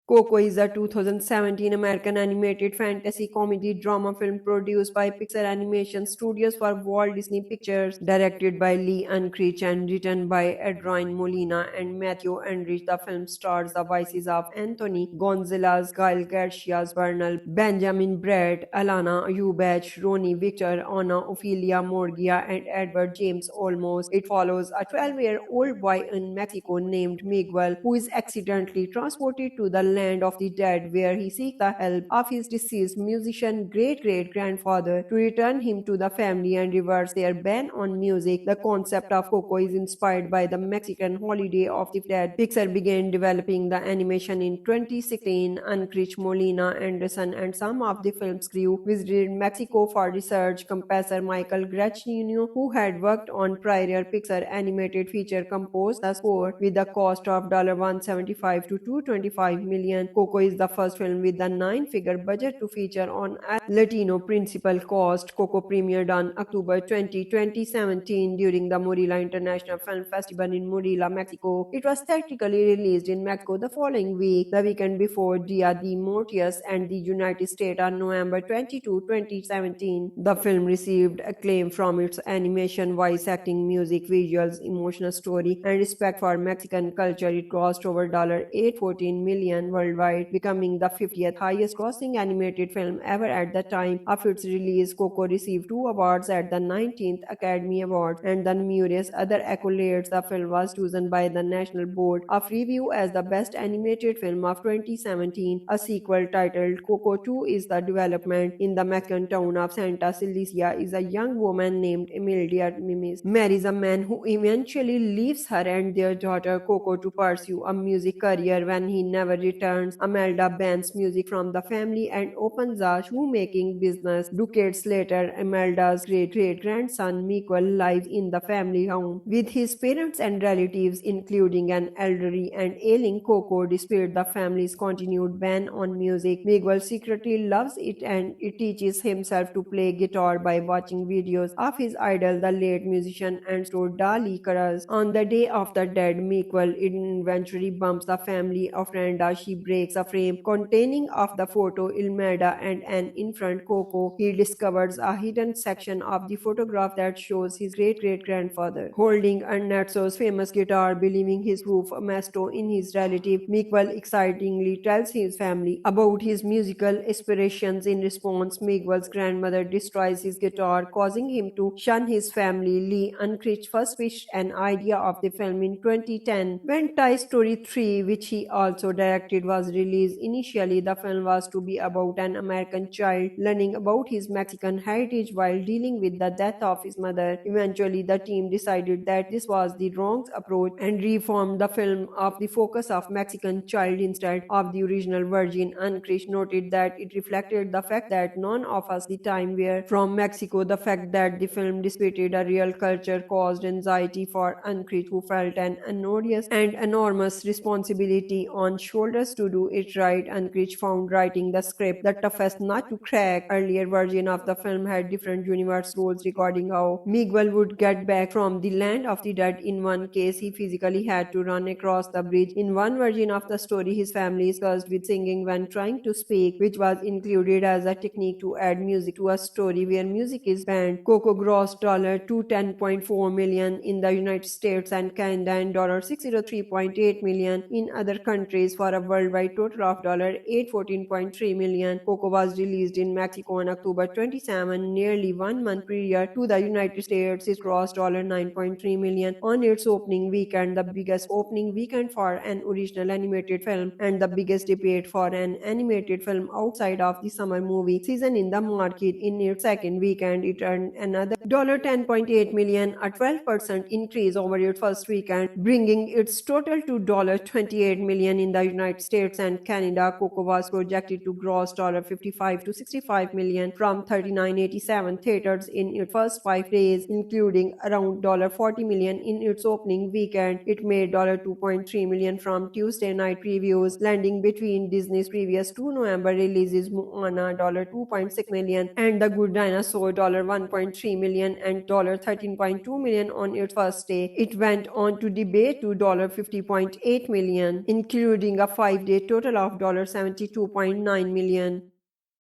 Coco is a 2017 American animated fantasy comedy drama film produced by Pixar Animation Studios for Walt Disney Pictures, directed by Lee Unkrich and written by Adrian Molina and Matthew Enrich. The film stars the voices of Anthony Gonzalez, Gael Garcia Bernal, Benjamin Bratt, Alana Ubach, Ronnie Victor, Anna Ophelia Morgia, and Edward James Olmos. It follows a 12-year-old boy in Mexico named Miguel, who is accidentally transported to the land of the dead, where he seeks the help of his deceased musician great-great-grandfather to return him to the family and reverse their ban on music. The concept of Coco is inspired by the Mexican holiday of the dead. Pixar began developing the animation in 2016. Unkrich, Molina, Anderson, and some of the film's crew visited Mexico for research. Composer Michael Giacchino, who had worked on prior Pixar animated feature, composed the score with a cost of $175 to $225 million. Coco is the first film with a 9-figure budget to feature on a Latino principal cast. Coco premiered on October 20, 2017 during the Morelia International Film Festival in Morelia, Mexico. It was theatrically released in Mexico the following week, the weekend before Dia de Muertos, and the United States on November 22, 2017. The film received acclaim from its animation, voice acting, music, visuals, emotional story, and respect for Mexican culture. It grossed over $814 million worldwide, becoming the 50th highest grossing animated film ever at the time of its release. Coco received 2 awards at the 19th Academy Awards and the numerous other accolades. The film was chosen by the National Board of Review as the best animated film of 2017. A sequel titled Coco 2 is the development. In the Mexican town of Santa Cecilia is a young woman named Emilia Mimis marries a man who eventually leaves her and their daughter Coco to pursue a music career. When he never returns returns, Imelda bans music from the family and opens a shoemaking business. Decades later, Imelda's great-great-grandson Miguel lives in the family home with his parents and relatives, including an elderly and ailing Coco. Despite the family's continued ban on music, Miguel secretly loves it and it teaches himself to play guitar by watching videos of his idol, the late musician and store Dali Karas. On the Day of the Dead, Miguel eventually bumps the family friend as she breaks a frame containing of the photo Ilmeda and an infant Coco. He discovers a hidden section of the photograph that shows his great-great-grandfather holding Ernest's famous guitar, believing his proof Masto in his relative. Miguel excitingly tells his family about his musical aspirations. In response, Miguel's grandmother destroys his guitar, causing him to shun his family. Lee Unkrich first pitched an idea of the film in 2010 when Toy Story 3, which he also directed, was released. Initially, the film was to be about an American child learning about his Mexican heritage while dealing with the death of his mother. Eventually, the team decided that this was the wrong approach and reformed the film of the focus of Mexican child instead of the original version. Unkrich noted that it reflected the fact that none of us the time were from Mexico. The fact that the film displayed a real culture caused anxiety for Unkrich, who felt an enormous and enormous responsibility on shoulders to do it right. Unkrich found writing the script the toughest nut to crack. Earlier version of the film had different universe rules regarding how Miguel would get back from the land of the dead. In one case, he physically had to run across the bridge. In one version of the story, his family is cursed with singing when trying to speak, which was included as a technique to add music to a story where music is banned. Coco grossed $210.4 million in the United States and Canada and $603.8 million in other countries for a worldwide total of $814.3 million. Coco was released in Mexico on October 27, nearly 1 month prior to the United States. It grossed $9.3 million on its opening weekend, the biggest opening weekend for an original animated film and the biggest debut for an animated film outside of the summer movie season in the market. In its second weekend, it earned another $10.8 million, a 12% increase over its first weekend, bringing its total to $28 million in the United States and Canada. Coco was projected to gross $55 to $65 million from 3987 theaters in its first 5 days, including around $40 million in its opening weekend. It made $2.3 million from Tuesday night previews, landing between Disney's previous 2 November releases, Moana $2.6 million and The Good Dinosaur $1.3 million and $13.2 million on its first day. It went on to debut to $50.8 million, including a 5-day total of $72.9 million.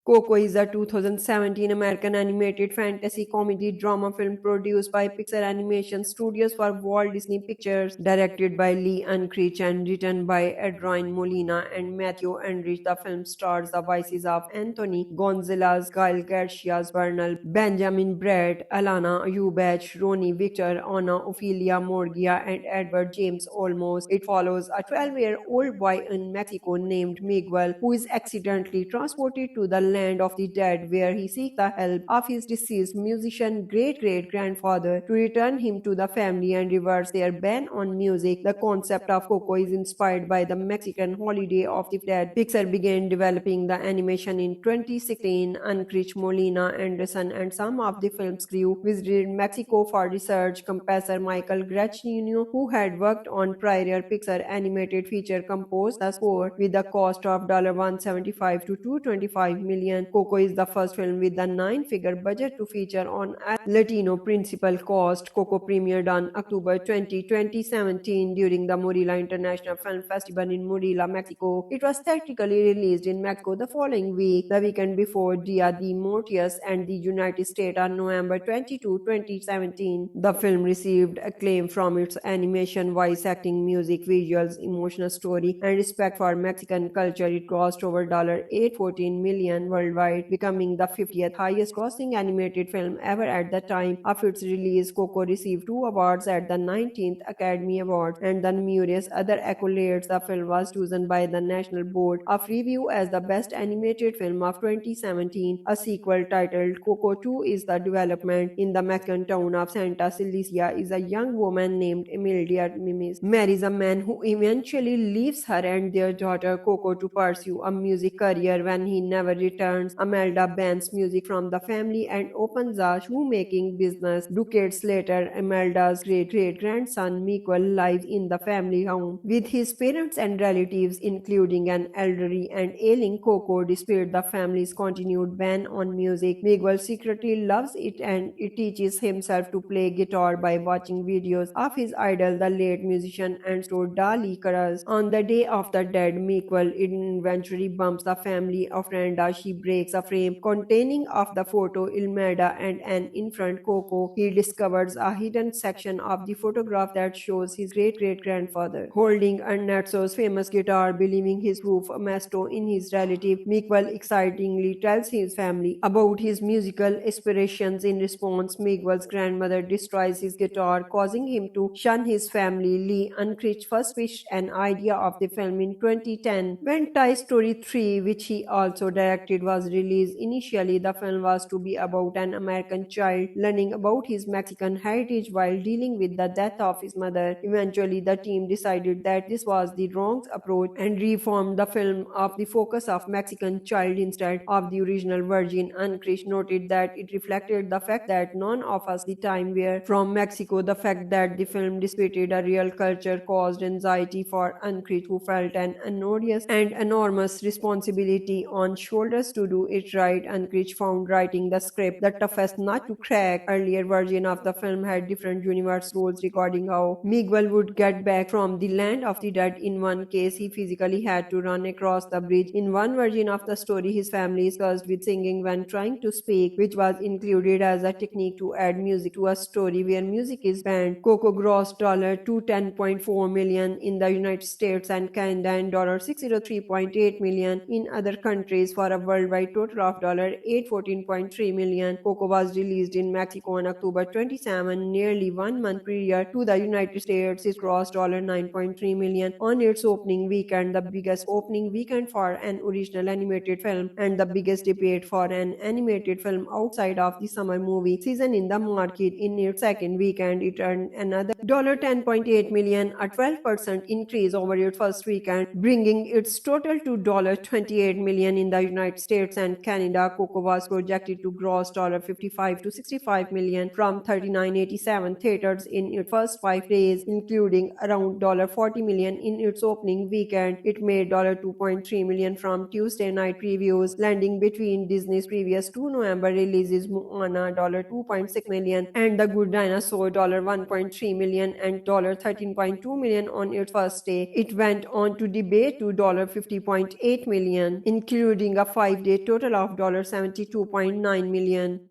Coco is a 2017 American animated fantasy comedy drama film produced by Pixar Animation Studios for Walt Disney Pictures, directed by Lee Unkrich and written by Adrian Molina and Matthew Enrich. The film stars the voices of Anthony Gonzalez, Gael Garcia Bernal, Benjamin Bratt, Alana Ubach, Ronnie Victor, Anna Ophelia Morgia, and Edward James Olmos. It follows a 12-year-old boy in Mexico named Miguel, who is accidentally transported to the land of the dead, where he seeks the help of his deceased musician great-great-grandfather to return him to the family and reverse their ban on music. The concept of Coco is inspired by the Mexican holiday of the dead. Pixar began developing the animation in 2016. Unkrich, Molina, Anderson, and some of the film's crew visited Mexico for research. Composer Michael Giacchino, who had worked on prior Pixar animated feature, composed the score with a cost of $175 to $225 million. Coco is the first film with a 9-figure budget to feature on a Latino principal cast. Coco premiered on October 20, 2017 during the Morelia International Film Festival in Morelia, Mexico. It was theatrically released in Mexico the following week, the weekend before Dia de Muertos, and the United States on November 22, 2017. The film received acclaim from its animation, voice acting, music, visuals, emotional story, and respect for Mexican culture. It grossed over $814 million worldwide, becoming the 50th highest grossing animated film ever at the time of its release. Coco received 2 awards at the 19th Academy Awards and the numerous other accolades. The film was chosen by the National Board of Review as the best animated film of 2017. A sequel titled Coco 2 is the development. In the Mexican town of Santa Cecilia is a young woman named Emilia Mimis marries a man who eventually leaves her and their daughter Coco to pursue a music career. When he never returns, Amelda bans music from the family and opens a shoemaking business. Decades later, Amelda's great-great-grandson Miguel lives in the family home with his parents and relatives, including an elderly and ailing Coco. Despite the family's continued ban on music, Miguel secretly loves it and it teaches himself to play guitar by watching videos of his idol, the late musician and store Dali Caras. On the Day of the Dead, Miguel eventually bumps the family friend as she breaks a frame containing of the photo Ilmeda and an infant Coco. He discovers a hidden section of the photograph that shows his great-great-grandfather holding Ernesto's famous guitar. Believing his proof Ernesto in his relative, Miguel excitingly tells his family about his musical aspirations. In response, Miguel's grandmother destroys his guitar, causing him to shun his family. Lee Unkrich first pitched an idea of the film in 2010 when Toy Story 3, which he also directed, was released. Initially, the film was to be about an American child learning about his Mexican heritage while dealing with the death of his mother. Eventually, the team decided that this was the wrong approach and reformed the film of the focus of Mexican child instead of the original version. Unkrich noted that it reflected the fact that none of us the time were from Mexico. The fact that the film displayed a real culture caused anxiety for Unkrich, who felt an enormous and enormous responsibility on shoulders to do it right. Unkrich found writing the script the toughest nut to crack. Earlier version of the film had different universe rules regarding how Miguel would get back from the land of the dead. In one case, he physically had to run across the bridge. In one version of the story, his family is cursed with singing when trying to speak, which was included as a technique to add music to a story where music is banned. Coco grossed $210.4 million in the United States and Canada and $603.8 million in other countries for a worldwide total of $814.3 million. Coco was released in Mexico on October 27, nearly 1 month prior to the United States. It grossed $9.3 million on its opening weekend, the biggest opening weekend for an original animated film and the biggest debate for an animated film outside of the summer movie season in the market. In its second weekend, it earned another $10.8 million, a 12% increase over its first weekend, bringing its total to $28 million in the United States and Canada. Coco was projected to gross $55 to $65 million from 3987 theaters in its first 5 days, including around $40 million in its opening weekend. It made $2.3 million from Tuesday night previews, landing between Disney's previous 2 November releases, Moana $2.6 million and The Good Dinosaur $1.3 million and $13.2 million on its first day. It went on to debate to $50.8 million, including a 5-day total of $72.9 million.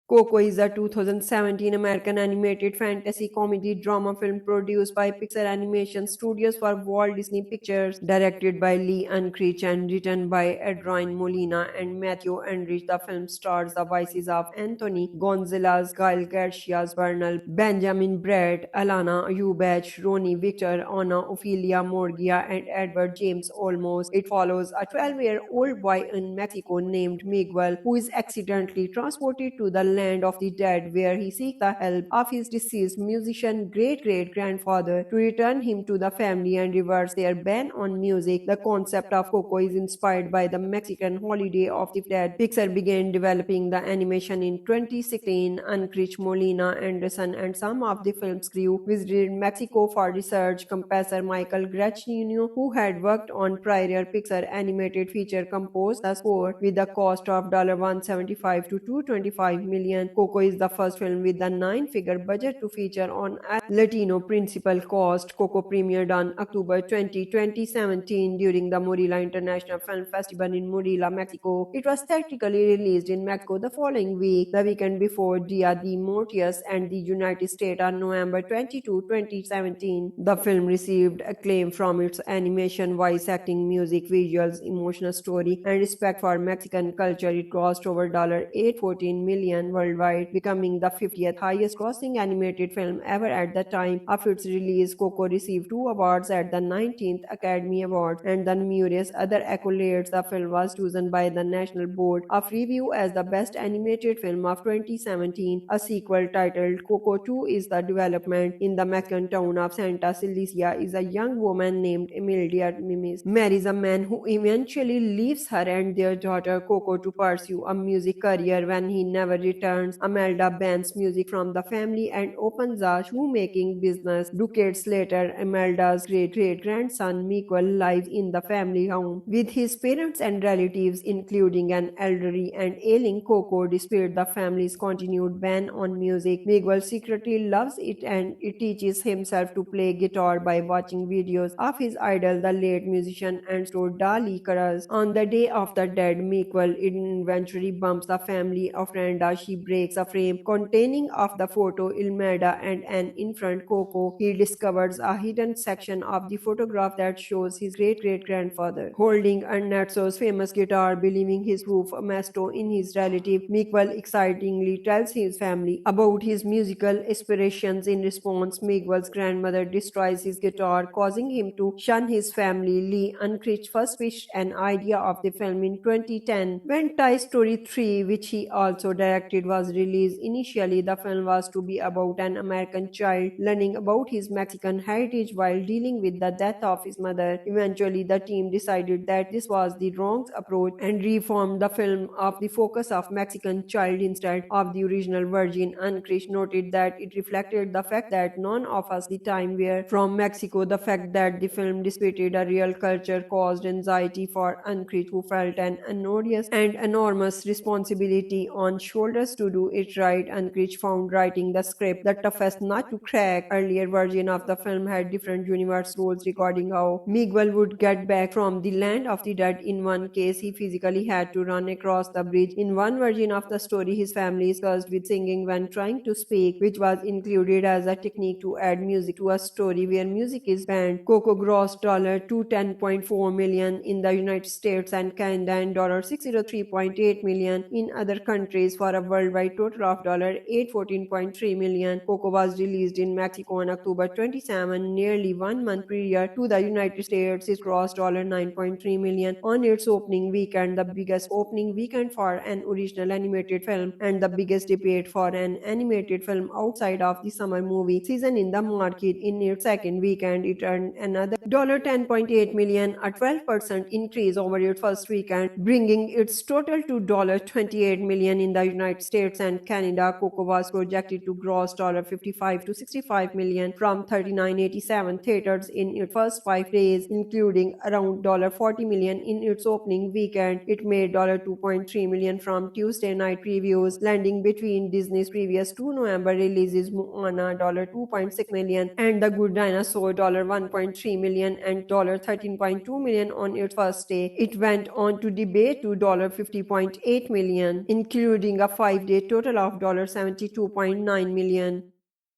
Coco is a 2017 American animated fantasy comedy drama film produced by Pixar Animation Studios for Walt Disney Pictures, directed by Lee Unkrich and written by Adrian Molina and Matthew Enrich. The film stars the voices of Anthony Gonzalez, Gael Garcia Bernal, Benjamin Bratt, Alana Ubach, Ronnie Victor, Anna Ophelia Morgia, and Edward James Olmos. It follows a 12-year-old boy in Mexico named Miguel, who is accidentally transported to the land of the dead, where he seeks the help of his deceased musician great-great-grandfather to return him to the family and reverse their ban on music. The concept of Coco is inspired by the Mexican holiday of the dead. Pixar began developing the animation in 2016. Unkrich, Molina, Anderson, and some of the film's crew visited Mexico for research. Composer Michael Giacchino, who had worked on prior Pixar animated feature, composed the score with a cost of $175 to $225 million. million. Coco is the first film with a nine-figure budget to feature on a Latino principal cast. Coco premiered on October 20, 2017 during the Murila International Film Festival in Murila, Mexico. It was theatrically released in Mexico the following week, the weekend before Dia de Muertos, and the United States on November 22, 2017. The film received acclaim from its animation, voice acting, music, visuals, emotional story, and respect for Mexican culture. It grossed over $814 million worldwide, becoming the 50th highest grossing animated film ever at the time of its release. Coco received two awards at the 19th Academy Awards and the numerous other accolades. The film was chosen by the National Board of Review as the best animated film of 2017. A sequel titled Coco 2 is the development. In the Mexican town of Santa Cecilia is a young woman named Emilia Mimis marries a man who eventually leaves her and their daughter Coco to pursue a music career. When he never returns, Amelda bans music from the family and opens a shoemaking business. Decades later, Amelda's great-great-grandson Miguel lives in the family home with his parents and relatives, including an elderly and ailing Coco. Despite the family's continued ban on music, Miguel secretly loves it and it teaches himself to play guitar by watching videos of his idol, the late musician and store Dali Caras. On the Day of the Dead, Miguel eventually bumps the family friend as she breaks a frame containing of the photo Ilmeda and an infant Coco. He discovers a hidden section of the photograph that shows his great-great-grandfather holding Ernesto's famous guitar. Believing his proof Ernesto in his relative, Miguel excitingly tells his family about his musical aspirations. In response, Miguel's grandmother destroys his guitar, causing him to shun his family. Lee Unkrich first pitched an idea of the film in 2010 when Toy Story 3, which he also directed, was released. Initially, the film was to be about an American child learning about his Mexican heritage while dealing with the death of his mother. Eventually, the team decided that this was the wrong approach and reformed the film of the focus of Mexican child instead of the original Virgin. Unkrich noted that it reflected the fact that none of us the time were from Mexico. The fact that the film displayed a real culture caused anxiety for Unkrich, who felt an enormous and enormous responsibility on shoulders to do it right. Unkrich found writing the script the toughest nut to crack. Earlier version of the film had different universe rules regarding how Miguel would get back from the land of the dead. In one case, he physically had to run across the bridge. In one version of the story, his family is cursed with singing when trying to speak, which was included as a technique to add music to a story where music is banned. Coco grossed $210.4 million in the United States and Canada and $603.8 million in other countries for a worldwide total of $814.3 million. Coco was released in Mexico on October 27, nearly 1 month prior to the United States. It grossed $9.3 million on its opening weekend, the biggest opening weekend for an original animated film and the biggest debate for an animated film outside of the summer movie season in the market. In its second weekend, it earned another $10.8 million, a 12% increase over its first weekend, bringing its total to $28 million in the United States and Canada. Coco was projected to gross $55 to $65 million from 3987 theaters in its first 5 days, including around $40 million in its opening weekend. It made $2.3 million from Tuesday night previews, landing between Disney's previous two November releases, Moana $2.6 million and The Good Dinosaur $1.3 million and $13.2 million on its first day. It went on to debate to $50.8 million, including a 5-day total of $72.9 million.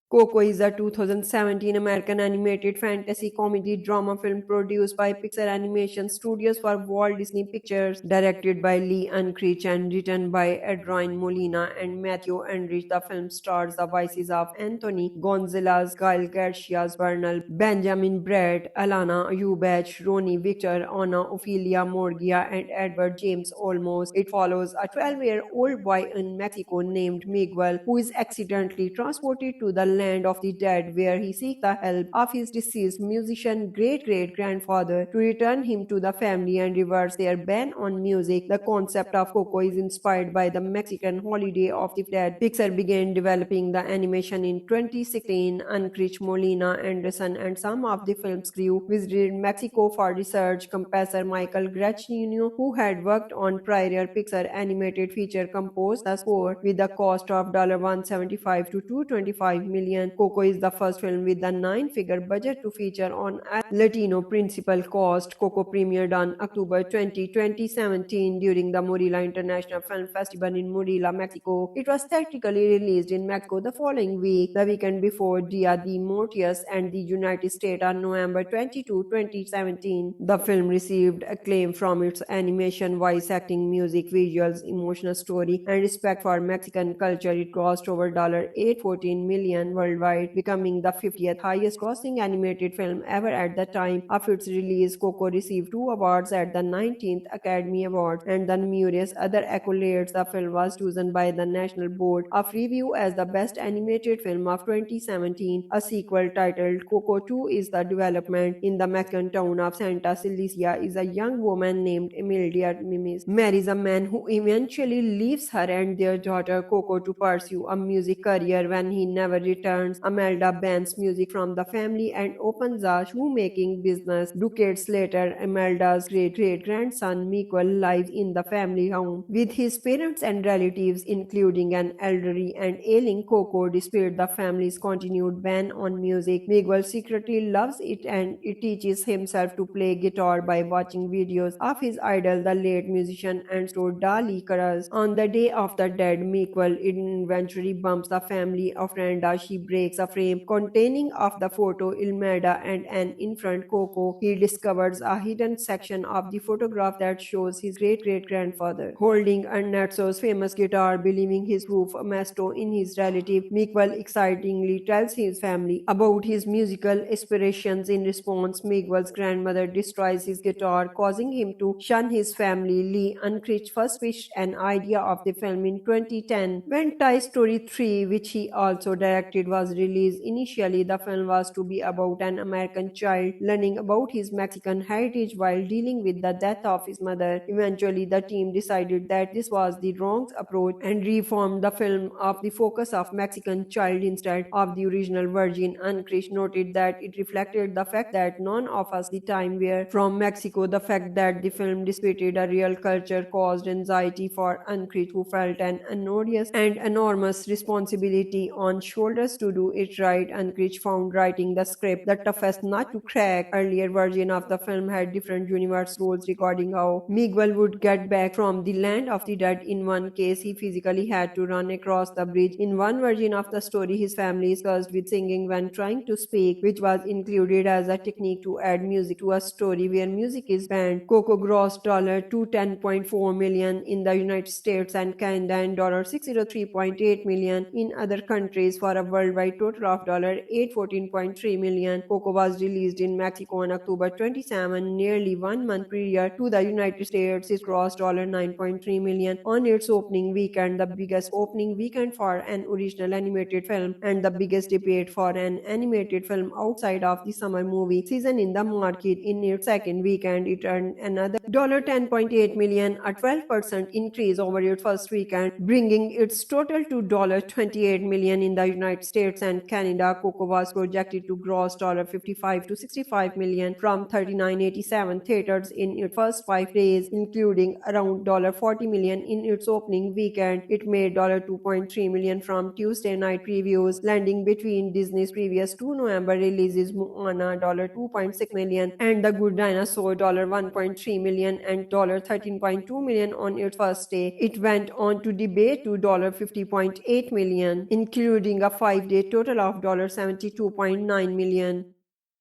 Coco is a 2017 American animated fantasy comedy drama film produced by Pixar Animation Studios for Walt Disney Pictures, directed by Lee Unkrich and written by Adrian Molina and Matthew Enrich. The film stars the voices of Anthony Gonzalez, Gael Garcia Bernal, Benjamin Bratt, Alana Ubach, Ronnie Victor, Anna Ophelia Morgia, and Edward James Olmos. It follows a 12-year-old boy in Mexico named Miguel, who is accidentally transported to the land of the dead, where he seeks the help of his deceased musician great-great-grandfather to return him to the family and reverse their ban on music. The concept of Coco is inspired by the Mexican holiday of the dead. Pixar began developing the animation in 2016. Ankrich, Molina, Anderson, and some of the film's crew visited Mexico for research. Composer Michael Giacchino, who had worked on prior Pixar animated feature, composed the score with the cost of $175 to $225 million. Coco is the first film with a nine-figure budget to feature on a Latino principal cast. Coco premiered on October 20, 2017 during the Morelia International Film Festival in Morelia, Mexico. It was theatrically released in Mexico the following week, the weekend before Dia de Muertos, and the United States on November 22, 2017. The film received acclaim from its animation, voice acting, music, visuals, emotional story, and respect for Mexican culture. It grossed over $814 million worldwide, becoming the 50th highest grossing animated film ever at the time of its release. Coco received 2 awards at the 19th Academy Awards and the numerous other accolades. The film was chosen by the National Board of Review as the best animated film of 2017. A sequel titled Coco 2 is the development. In the Mexican town of Santa Cecilia is a young woman named Emilia Mimis marries a man who eventually leaves her and their daughter Coco to pursue a music career. When he never returns, Imelda bans music from the family and opens a shoemaking business. Decades later, Imelda's great-great-grandson Miguel lives in the family home with his parents and relatives, including an elderly and ailing Coco. Despite the family's continued ban on music, Miguel secretly loves it and it teaches himself to play guitar by watching videos of his idol, the late musician and store Dali Caras. On the Day of the Dead, Miguel eventually bumps the family friend as she breaks a frame containing of the photo Imelda and an infant Coco. He discovers a hidden section of the photograph that shows his great-great-grandfather holding Ernesto's famous guitar. Believing his proof Ernesto in his relative, Miguel excitingly tells his family about his musical aspirations. In response, Miguel's grandmother destroys his guitar, causing him to shun his family. Lee Unkrich first pitched an idea of the film in 2010 when Toy Story 3, which he also directed, was released. Initially, the film was to be about an American child learning about his Mexican heritage while dealing with the death of his mother. Eventually, the team decided that this was the wrong approach and reformed the film of the focus of Mexican child instead of the original version. Unkrich noted that it reflected the fact that none of us the time were from Mexico. The fact that the film displayed a real culture caused anxiety for Unkrich, who felt an enormous and enormous responsibility on shoulders to do it right. Unkrich found writing the script the toughest nut to crack. Earlier version of the film had different universe rules regarding how Miguel would get back from the land of the dead. In one case, he physically had to run across the bridge. In one version of the story, his family is cursed with singing when trying to speak, which was included as a technique to add music to a story where music is banned. Coco grossed $210.4 million in the United States and Canada and $603.8 million in other countries for a worldwide total of $814.3 million. Coco was released in Mexico on October 27, nearly 1 month prior to the United States. It grossed $9.3 million on its opening weekend, the biggest opening weekend for an original animated film and the biggest debut for an animated film outside of the summer movie season in the market. In its second weekend, it earned another $10.8 million, a 12% increase over its first weekend, bringing its total to $28 million in the United States and Canada. Coco was projected to gross $55 to $65 million from 3987 theaters in its first 5 days, including around $40 million in its opening weekend. It made $2.3 million from Tuesday night previews, landing between Disney's previous 2 November releases, Moana $2.6 million and The Good Dinosaur $1.3 million and $13.2 million on its first day. It went on to debut to $50.8 million, including a 5-day total of $72.9 million.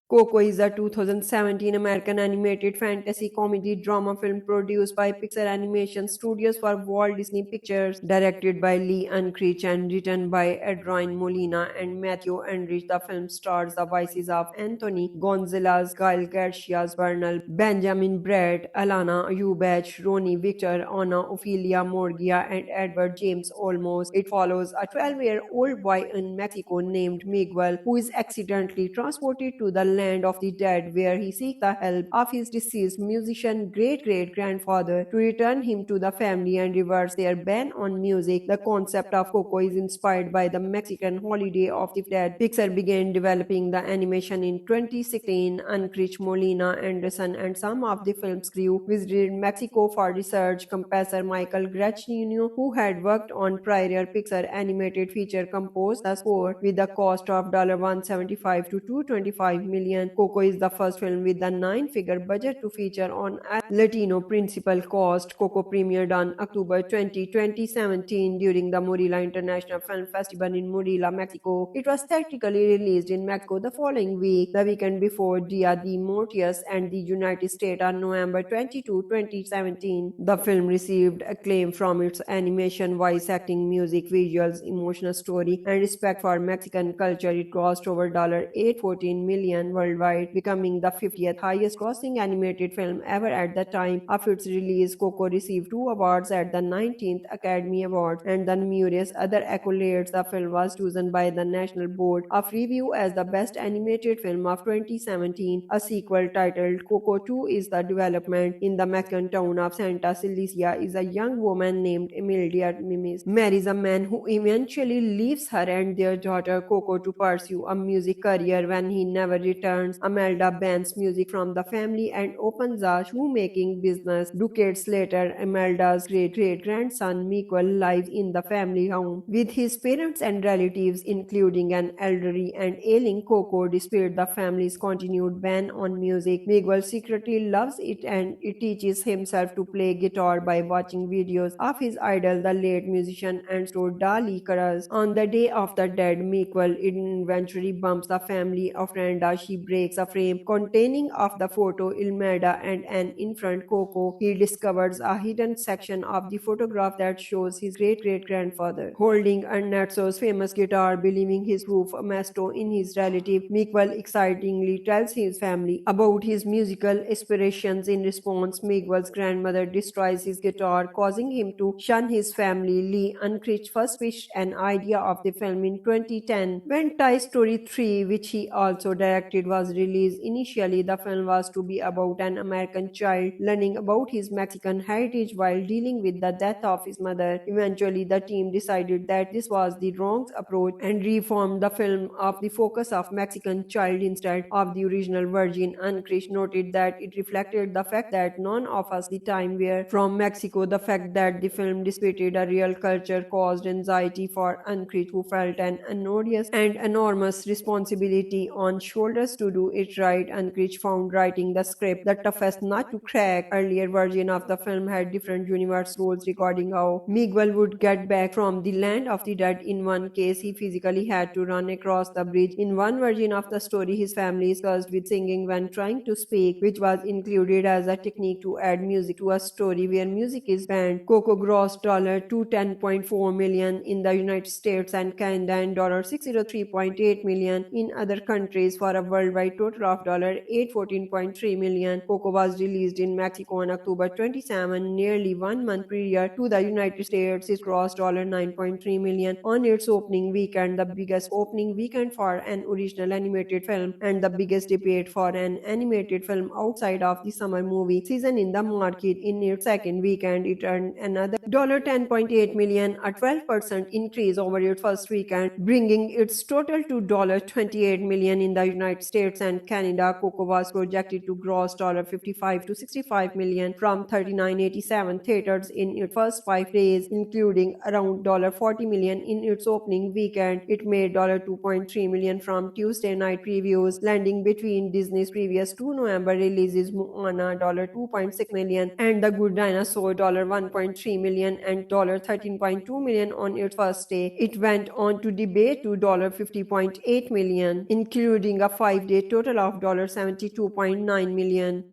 Coco is a 2017 American animated fantasy comedy drama film produced by Pixar Animation Studios for Walt Disney Pictures, directed by Lee Unkrich and written by Adrian Molina and Matthew Enrich. The film stars the voices of Anthony Gonzalez, Kyle Garcia Bernal, Benjamin Bratt, Alana Ubach, Ronnie Victor, Anna Ophelia Morgia, and Edward James Olmos. It follows a 12-year-old boy in Mexico named Miguel who is accidentally transported to the land of the dead, where he seeks the help of his deceased musician great great grandfather to return him to the family and reverse their ban on music. The concept of Coco is inspired by the Mexican holiday of the dead. Pixar began developing the animation in 2016. Unkrich, Molina, Anderson, and some of the film's crew visited Mexico for research. Composer Michael Giacchino, who had worked on prior Pixar animated feature, composed the score with the cost of $175 to $225 million. Coco is the first film with a nine-figure budget to feature on a Latino principal cast. Coco premiered on October 20, 2017 during the Murila International Film Festival in Murila, Mexico. It was theatrically released in Mexico the following week, the weekend before Dia de Muertos, and the United States on November 22, 2017. The film received acclaim from its animation, voice acting, music, visuals, emotional story, and respect for Mexican culture. It grossed over $814 million worldwide, becoming the 50th highest grossing animated film ever at the time of its release. Coco received 2 awards at the 19th Academy Awards and the numerous other accolades. The film was chosen by the National Board of Review as the best animated film of 2017. A sequel titled Coco 2 is the development. In the Mexican town of Santa Cecilia is a young woman named Emilia Mimis marries a man who eventually leaves her and their daughter Coco to pursue a music career. When he never returns, Amelda bans music from the family and opens a shoemaking business. Decades later, Amelda's great-great-grandson Miguel lives in the family home with his parents and relatives, including an elderly and ailing Coco. Despite the family's continued ban on music, Miguel secretly loves it and it teaches himself to play guitar by watching videos of his idol, the late musician and store Dali Caras. On the Day of the Dead, Miguel eventually bumps the family friend as she breaks a frame containing of the photo Ilmeda and an infant Coco. He discovers a hidden section of the photograph that shows his great-great-grandfather holding Ernesto's famous guitar, believing his proof Masto in his relative. Miguel excitingly tells his family about his musical aspirations. In response, Miguel's grandmother destroys his guitar, causing him to shun his family. Lee Unkrich first pitched an idea of the film in 2010 when Toy Story 3, which he also directed, was released. Initially, the film was to be about an American child learning about his Mexican heritage while dealing with the death of his mother. Eventually, the team decided that this was the wrong approach and reformed the film of the focus of Mexican child instead of the original version. Unkrich noted that it reflected the fact that none of us the time were from Mexico. The fact that the film displayed a real culture caused anxiety for Unkrich, who felt an enormous and enormous responsibility on shoulders to do it right. Unkrich found writing the script the toughest nut to crack. Earlier version of the film had different universe rules regarding how Miguel would get back from the land of the dead. In one case, he physically had to run across the bridge. In one version of the story, his family is cursed with singing when trying to speak, which was included as a technique to add music to a story where music is banned. Coco grossed $210.4 million in the United States and Canada and $603.8 million in other countries for a worldwide total of $814.3 million. Coco was released in Mexico on October 27, nearly 1 month prior to the United States. It grossed $9.3 million on its opening weekend, the biggest opening weekend for an original animated film and the biggest debate for an animated film outside of the summer movie season in the market. In its second weekend, it earned another $10.8 million, a 12% increase over its first weekend, bringing its total to $28 million in the United States and Canada. Coco was projected to gross $55 to $65 million from 3987 theaters in its first 5 days, including around $40 million in its opening weekend. It made $2.3 million from Tuesday night previews, landing between Disney's previous 2 November releases, Moana $2.6 million and The Good Dinosaur $1.3 million and $13.2 million on its first day. It went on to debut to $50.8 million, including a 5-day total of $72.9 million.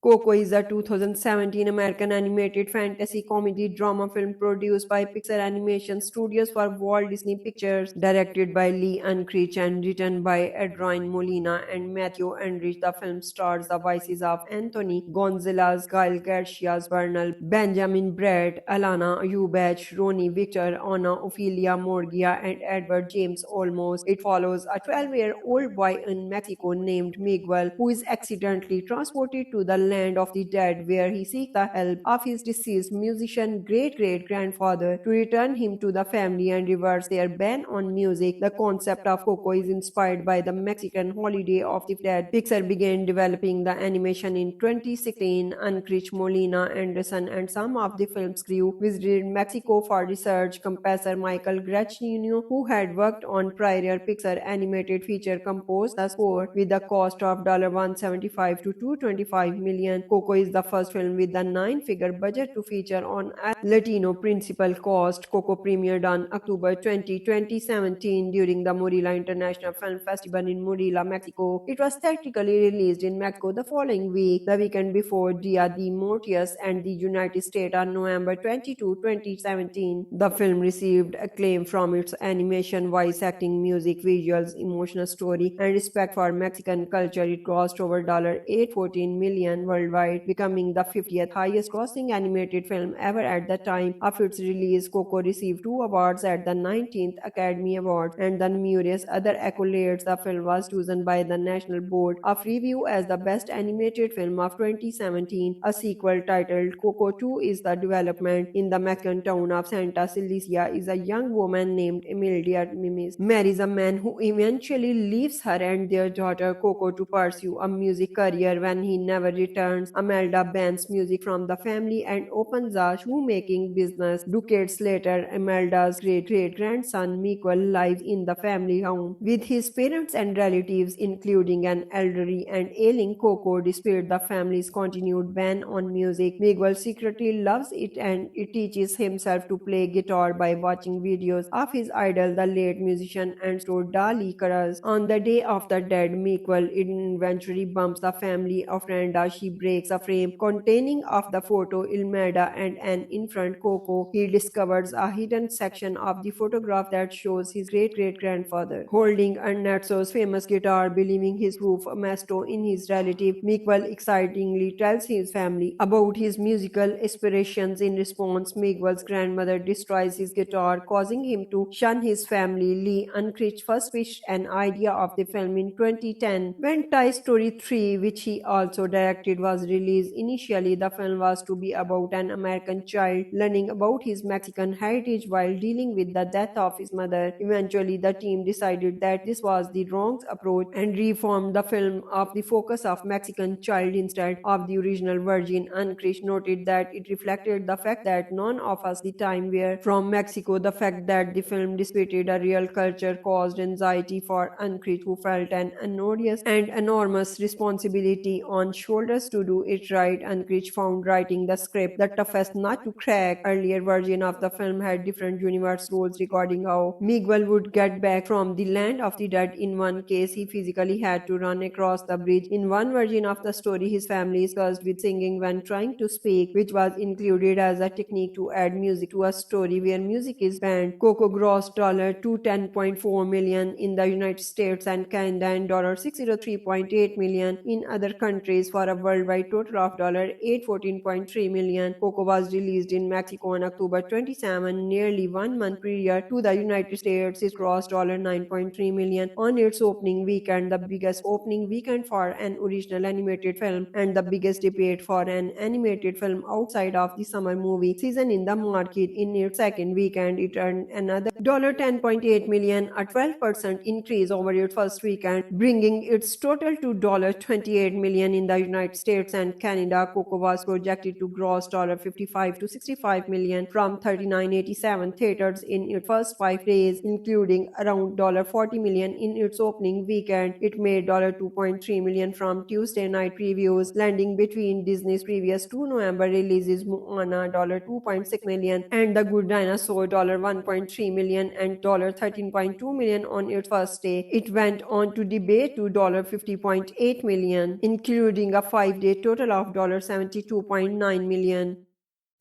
Coco is a 2017 American animated fantasy comedy drama film produced by Pixar Animation Studios for Walt Disney Pictures, directed by Lee Unkrich and written by Adrian Molina and Matthew Enrich. The film stars the voices of Anthony Gonzalez, Kyle Garcia Bernal, Benjamin Bratt, Alana Ubach, Ronnie Victor, Anna Ophelia Morgia, and Edward James Olmos. It follows a 12-year-old boy in Mexico named Miguel who is accidentally transported to the land of the dead, where he seeks the help of his deceased musician great-great-grandfather to return him to the family and reverse their ban on music. The concept of Coco is inspired by the Mexican holiday of the dead. Pixar began developing the animation in 2016. Unkrich, Molina, Anderson, and some of the film's crew visited Mexico for research. Composer Michael Giacchino, who had worked on prior Pixar animated feature, composed the score with the cost of $175 to $225 million. Coco is the first film with a 9-figure budget to feature on a Latino principal cast. Coco premiered on October 20, 2017 during the Morelia International Film Festival in Morelia, Mexico. It was theatrically released in Mexico the following week, the weekend before Dia de Muertos, and the United States on November 22, 2017. The film received acclaim from its animation, voice acting, music, visuals, emotional story, and respect for Mexican culture. It grossed over $814 million worldwide, becoming the 50th highest grossing animated film ever at the time of its release. Coco received 2 awards at the 19th Academy Awards and the numerous other accolades. The film was chosen by the National Board of Review as the best animated film of 2017. A sequel titled Coco 2 is the development. In the Mexican town of Santa Cecilia is a young woman named Emilia Mimis marries a man who eventually leaves her and their daughter Coco to pursue a music career. When he never returns, Amelda bans music from the family and opens a shoemaking business. Decades later, Amelda's great-great-grandson Miguel lives in the family home with his parents and relatives, including an elderly and ailing Coco. Despite the family's continued ban on music, Miguel secretly loves it and it teaches himself to play guitar by watching videos of his idol, the late musician and store Dali Caras. On the Day of the Dead, Miguel eventually bumps the family friend as she breaks a frame containing of the photo Ilmeda and an infant Coco. He discovers a hidden section of the photograph that shows his great-great-grandfather holding Ernesto's famous guitar. Believing his proof Ernesto in his relative, Miguel excitingly tells his family about his musical aspirations. In response, Miguel's grandmother destroys his guitar, causing him to shun his family. Lee Unkrich first pitched an idea of the film in 2010 when Toy Story 3, which he also directed, was released. Initially, the film was to be about an American child learning about his Mexican heritage while dealing with the death of his mother. Eventually, the team decided that this was the wrong approach and reformed the film of the focus of Mexican child instead of the original version. Unkrich noted that it reflected the fact that none of us the time were from Mexico. The fact that the film displayed a real culture caused anxiety for Unkrich, who felt an enormous and enormous responsibility on shoulders to do it right. Unkrich found writing the script the toughest nut to crack. Earlier version of the film had different universe rules regarding how Miguel would get back from the land of the dead. In one case, he physically had to run across the bridge. In one version of the story, his family is cursed with singing when trying to speak, which was included as a technique to add music to a story where music is banned. Coco grossed $210.4 million in the United States and Canada and $603.8 million in other countries for a worldwide total of $814.3 million. Coco was released in Mexico on October 27, nearly 1 month prior to the United States. It grossed $9.3 million on its opening weekend, the biggest opening weekend for an original animated film and the biggest debut for an animated film outside of the summer movie season in the market. In its second weekend, it earned another $10.8 million, a 12% increase over its first weekend, bringing its total to $28 million in the United States and Canada, Coco was projected to gross $55 to $65 million from 3987 theaters in its first 5 days, including around $40 million in its opening weekend. It made $2.3 million from Tuesday night previews, landing between Disney's previous two November releases, Moana $2.6 million and The Good Dinosaur $1.3 million and $13.2 million on its first day. It went on to debut to $50.8 million, including a 5-day total of $72.9 million.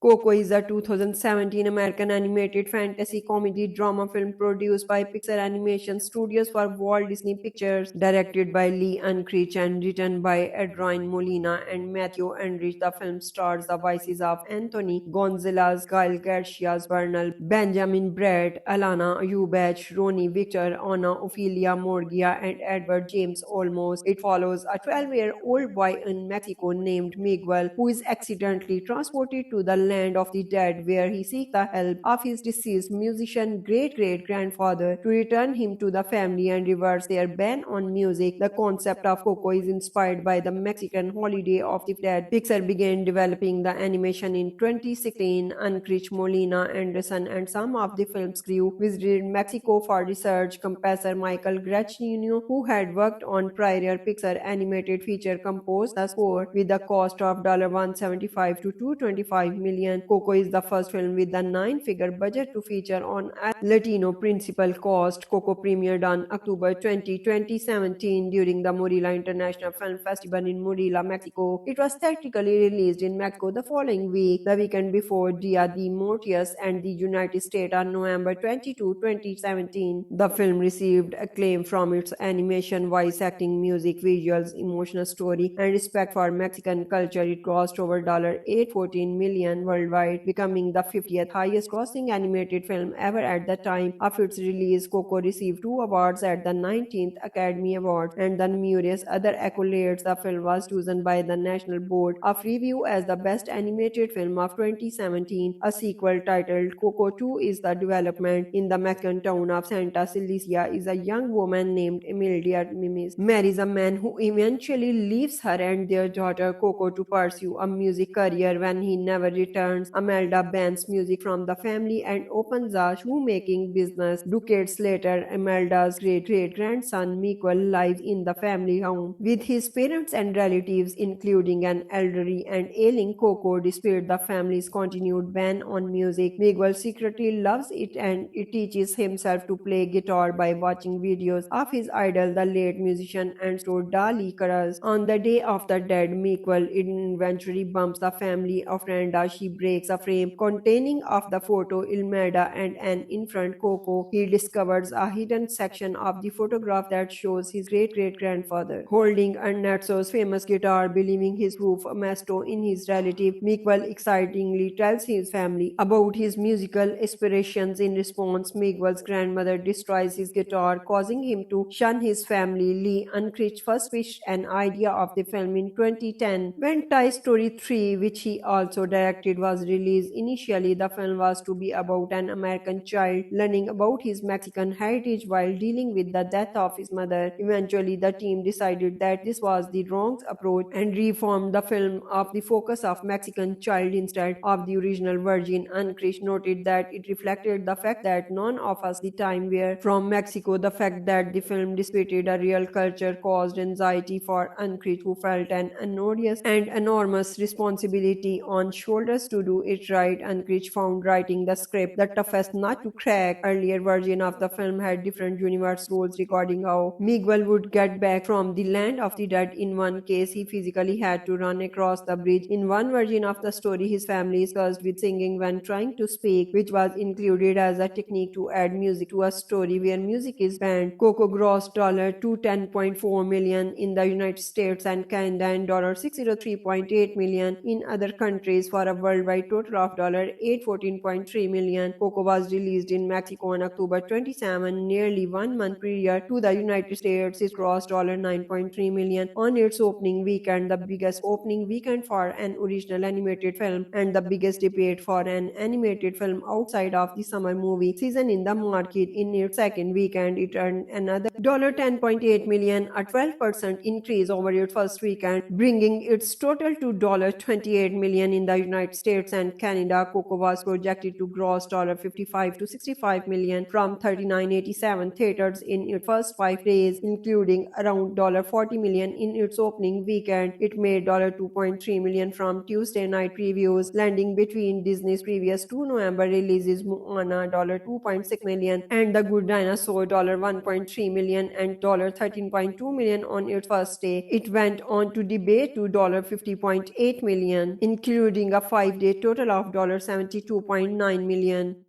Coco is a 2017 American animated fantasy comedy drama film produced by Pixar Animation Studios for Walt Disney Pictures, directed by Lee Unkrich and written by Adrian Molina and Matthew Enrich. The film stars the voices of Anthony Gonzalez, Kyle Garcia Bernal, Benjamin Bratt, Alana Ubach, Ronnie Victor, Anna Ophelia Morgia, and Edward James Olmos. It follows a 12-year-old boy in Mexico named Miguel, who is accidentally transported to the land of the dead, where he seeks the help of his deceased musician great-great-grandfather to return him to the family and reverse their ban on music. The concept of Coco is inspired by the Mexican holiday of the dead. Pixar began developing the animation in 2016. Unkrich, Molina, Anderson, and some of the film's crew visited Mexico for research. Composer Michael Giacchino, who had worked on prior Pixar animated feature, composed the score with the cost of $175 to $225 million. Coco is the first film with a 9-figure budget to feature on a Latino principal cast. Coco premiered on October 20, 2017 during the Morelia International Film Festival in Morelia, Mexico. It was theatrically released in Mexico the following week, the weekend before Dia de Muertos, and the United States on November 22, 2017. The film received acclaim from its animation, voice acting, music, visuals, emotional story, and respect for Mexican culture. It grossed over $814 million worldwide, becoming the 50th highest grossing animated film ever at the time of its release. Coco received 2 awards at the 19th Academy Awards and the numerous other accolades. The film was chosen by the National Board of Review as the best animated film of 2017. A sequel titled Coco 2 is the development. In the Mexican town of Santa Cecilia is a young woman named Emilia Mimis marries a man who eventually leaves her and their daughter Coco to pursue a music career. When he never returns, Amelda bans music from the family and opens a shoemaking business. Decades later, Amelda's great-great-grandson Miguel lives in the family home with his parents and relatives, including an elderly and ailing Coco. Despite the family's continued ban on music, Miguel secretly loves it and it teaches himself to play guitar by watching videos of his idol, the late musician and store Dali Caras. On the Day of the Dead, Miguel eventually bumps the family ofrenda. She breaks a frame containing of the photo Ilmeda and an infant Coco. He discovers a hidden section of the photograph that shows his great-great-grandfather holding Ernesto's famous guitar. Believing his proof Ernesto in his relative, Miguel excitingly tells his family about his musical aspirations. In response, Miguel's grandmother destroys his guitar, causing him to shun his family. Lee Unkrich first pitched an idea of the film in 2010 when Toy Story 3, which he also directed, was released. Initially, the film was to be about an American child learning about his Mexican heritage while dealing with the death of his mother. Eventually, the team decided that this was the wrong approach and reformed the film of the focus of Mexican child instead of the original version. Unkrich noted that it reflected the fact that none of us the time were from Mexico. The fact that the film displayed a real culture caused anxiety for Unkrich, who felt an enormous and enormous responsibility on shoulders to do it right. Unkrich found writing the script the toughest nut to crack. Earlier version of the film had different universe rules regarding how Miguel would get back from the land of the dead. In one case, he physically had to run across the bridge. In one version of the story, his family is cursed with singing when trying to speak, which was included as a technique to add music to a story where music is banned. Coco grossed $210.4 million in the United States and Canada and $603.8 million in other countries for a worldwide total of $814.3 million. Coco was released in Mexico on October 27, nearly 1 month prior to the United States. It grossed $9.3 million on its opening weekend, the biggest opening weekend for an original animated film and the biggest debut for an animated film outside of the summer movie season in the market. In its second weekend, it earned another $10.8 million, a 12% increase over its first weekend, bringing its total to $28 million in the United States and Canada. Coco was projected to gross $55 to $65 million from 3987 theaters in its first 5 days, including around $40 million in its opening weekend. It made $2.3 million from Tuesday night previews, landing between Disney's previous two November releases, Moana $2.6 million and The Good Dinosaur $1.3 million and $13.2 million on its first day. It went on to debut to $50.8 million, including a 5-day total of $72.9 million.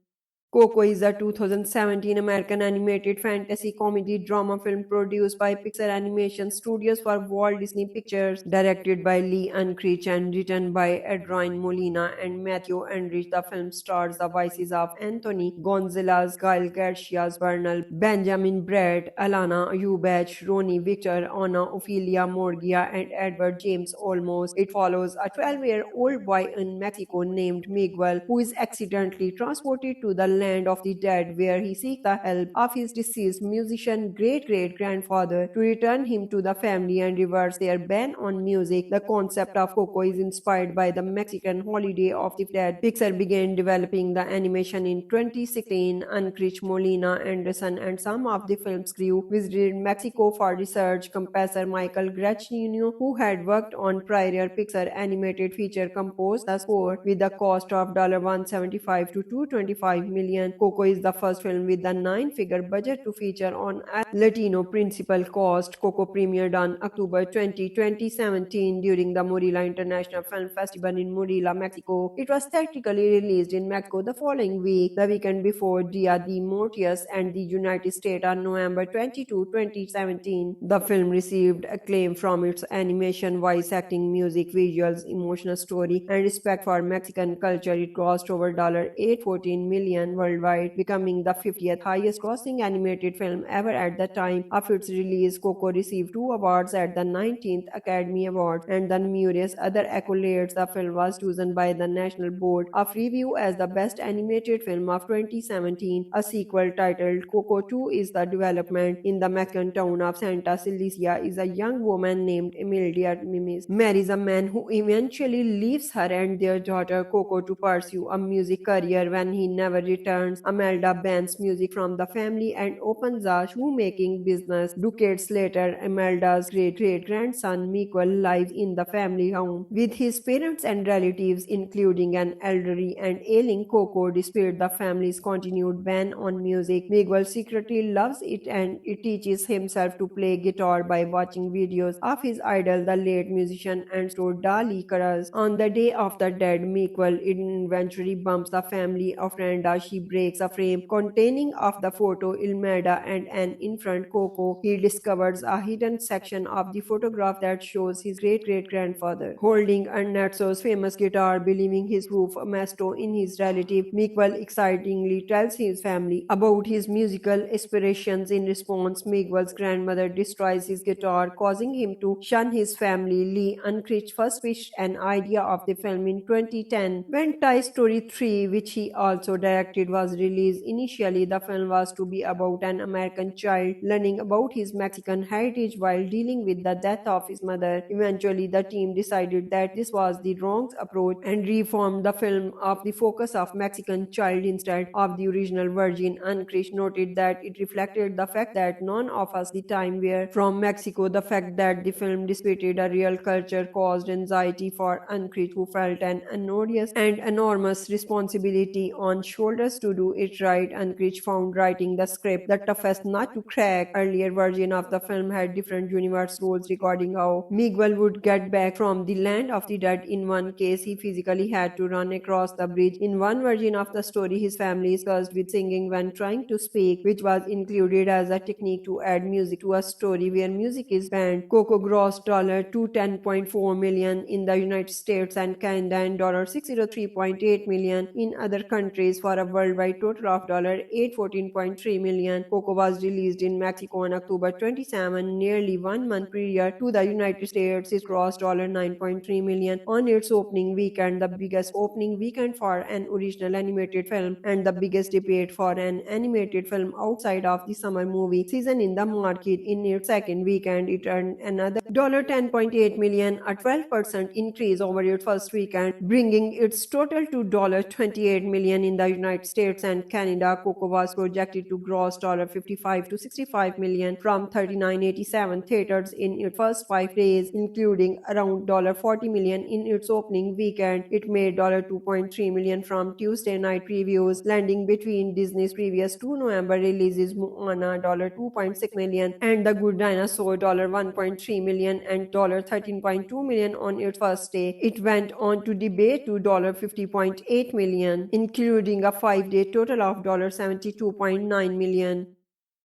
Coco is a 2017 American animated fantasy comedy drama film produced by Pixar Animation Studios for Walt Disney Pictures, directed by Lee Unkrich and written by Adrian Molina and Matthew Enrich. The film stars the voices of Anthony Gonzalez, Kyle Garcia Bernal, Benjamin Bratt, Alana Ubach, Ronnie Victor, Anna Ophelia Morgia, and Edward James Olmos. It follows a 12-year-old boy in Mexico named Miguel, who is accidentally transported to the land of the dead, where he seeks the help of his deceased musician great-great-grandfather to return him to the family and reverse their ban on music. The concept of Coco is inspired by the Mexican holiday of the dead. Pixar began developing the animation in 2016. Unkrich, Molina, Anderson, and some of the film's crew visited Mexico for research. Composer Michael Giacchino, who had worked on prior Pixar animated feature, composed the score with the cost of $175 to $225 million. Coco is the first film with a 9-figure budget to feature on a Latino principal cast. Coco premiered on October 20, 2017 during the Morelia International Film Festival in Morelia, Mexico. It was theatrically released in Mexico the following week, the weekend before Dia de Muertos, and the United States on November 22, 2017. The film received acclaim from its animation, voice acting, music, visuals, emotional story, and respect for Mexican culture. It grossed over $814 million worldwide, becoming the 50th highest grossing animated film ever at the time of its release. Coco received 2 awards at the 19th Academy Awards and the numerous other accolades. The film was chosen by the National Board of Review as the best animated film of 2017. A sequel titled Coco 2 is the development. In the Mexican town of Santa Cecilia is a young woman named Emilia Mimis marries a man who eventually leaves her and their daughter Coco to pursue a music career. When he never returns, Amelda bans music from the family and opens a shoemaking business. Decades later, Amelda's great-great-grandson Miguel lives in the family home with his parents and relatives, including an elderly and ailing Coco. Despite the family's continued ban on music, Miguel secretly loves it and it teaches himself to play guitar by watching videos of his idol, the late musician and store Dali Caras. On the Day of the Dead, Miguel eventually bumps the family ofrenda. She breaks a frame containing of the photo Ilmeda and an infant Coco. He discovers a hidden section of the photograph that shows his great-great-grandfather holding Ernesto's famous guitar. Believing his proof Ernesto in his relative, Miguel excitingly tells his family about his musical aspirations. In response, Miguel's grandmother destroys his guitar, causing him to shun his family. Lee Unkrich first pitched an idea of the film in 2010 when Toy Story 3, which he also directed, was released. Initially, the film was to be about an American child learning about his Mexican heritage while dealing with the death of his mother. Eventually, the team decided that this was the wrong approach and reformed the film of the focus of Mexican child instead of the original Virgin. Unkrich noted that it reflected the fact that none of us the time were from Mexico. The fact that the film displayed a real culture caused anxiety for Unkrich, who felt an enormous responsibility on shoulders nervous to do it right. Ankrich found writing the script the toughest nut to crack. Earlier version of the film had different universe rules regarding how Miguel would get back from the land of the dead. In one case, he physically had to run across the bridge. In one version of the story, his family is cursed with singing when trying to speak, which was included as a technique to add music to a story where music is banned. Coco grossed $210.4 million in the United States and Canada and $603.8 million in other countries for a worldwide total of $814.3 million. Coco was released in Mexico on October 27, nearly 1 month prior to the United States. It grossed $9.3 million on its opening weekend, the biggest opening weekend for an original animated film and the biggest debate for an animated film outside of the summer movie season in the market. In its second weekend, it earned another $10.8 million, a 12% increase over its first weekend, bringing its total to $28 million in the United States and Canada. Coco was projected to gross $55 to $65 million from 3987 theaters in its first 5 days, including around $40 million in its opening weekend. It made $2.3 million from Tuesday night previews, landing between Disney's previous two November releases, Moana $2.6 million and The Good Dinosaur $1.3 million and $13.2 million on its first day. It went on to debate to $50.8 million, including a 5-day total of $72.9 million.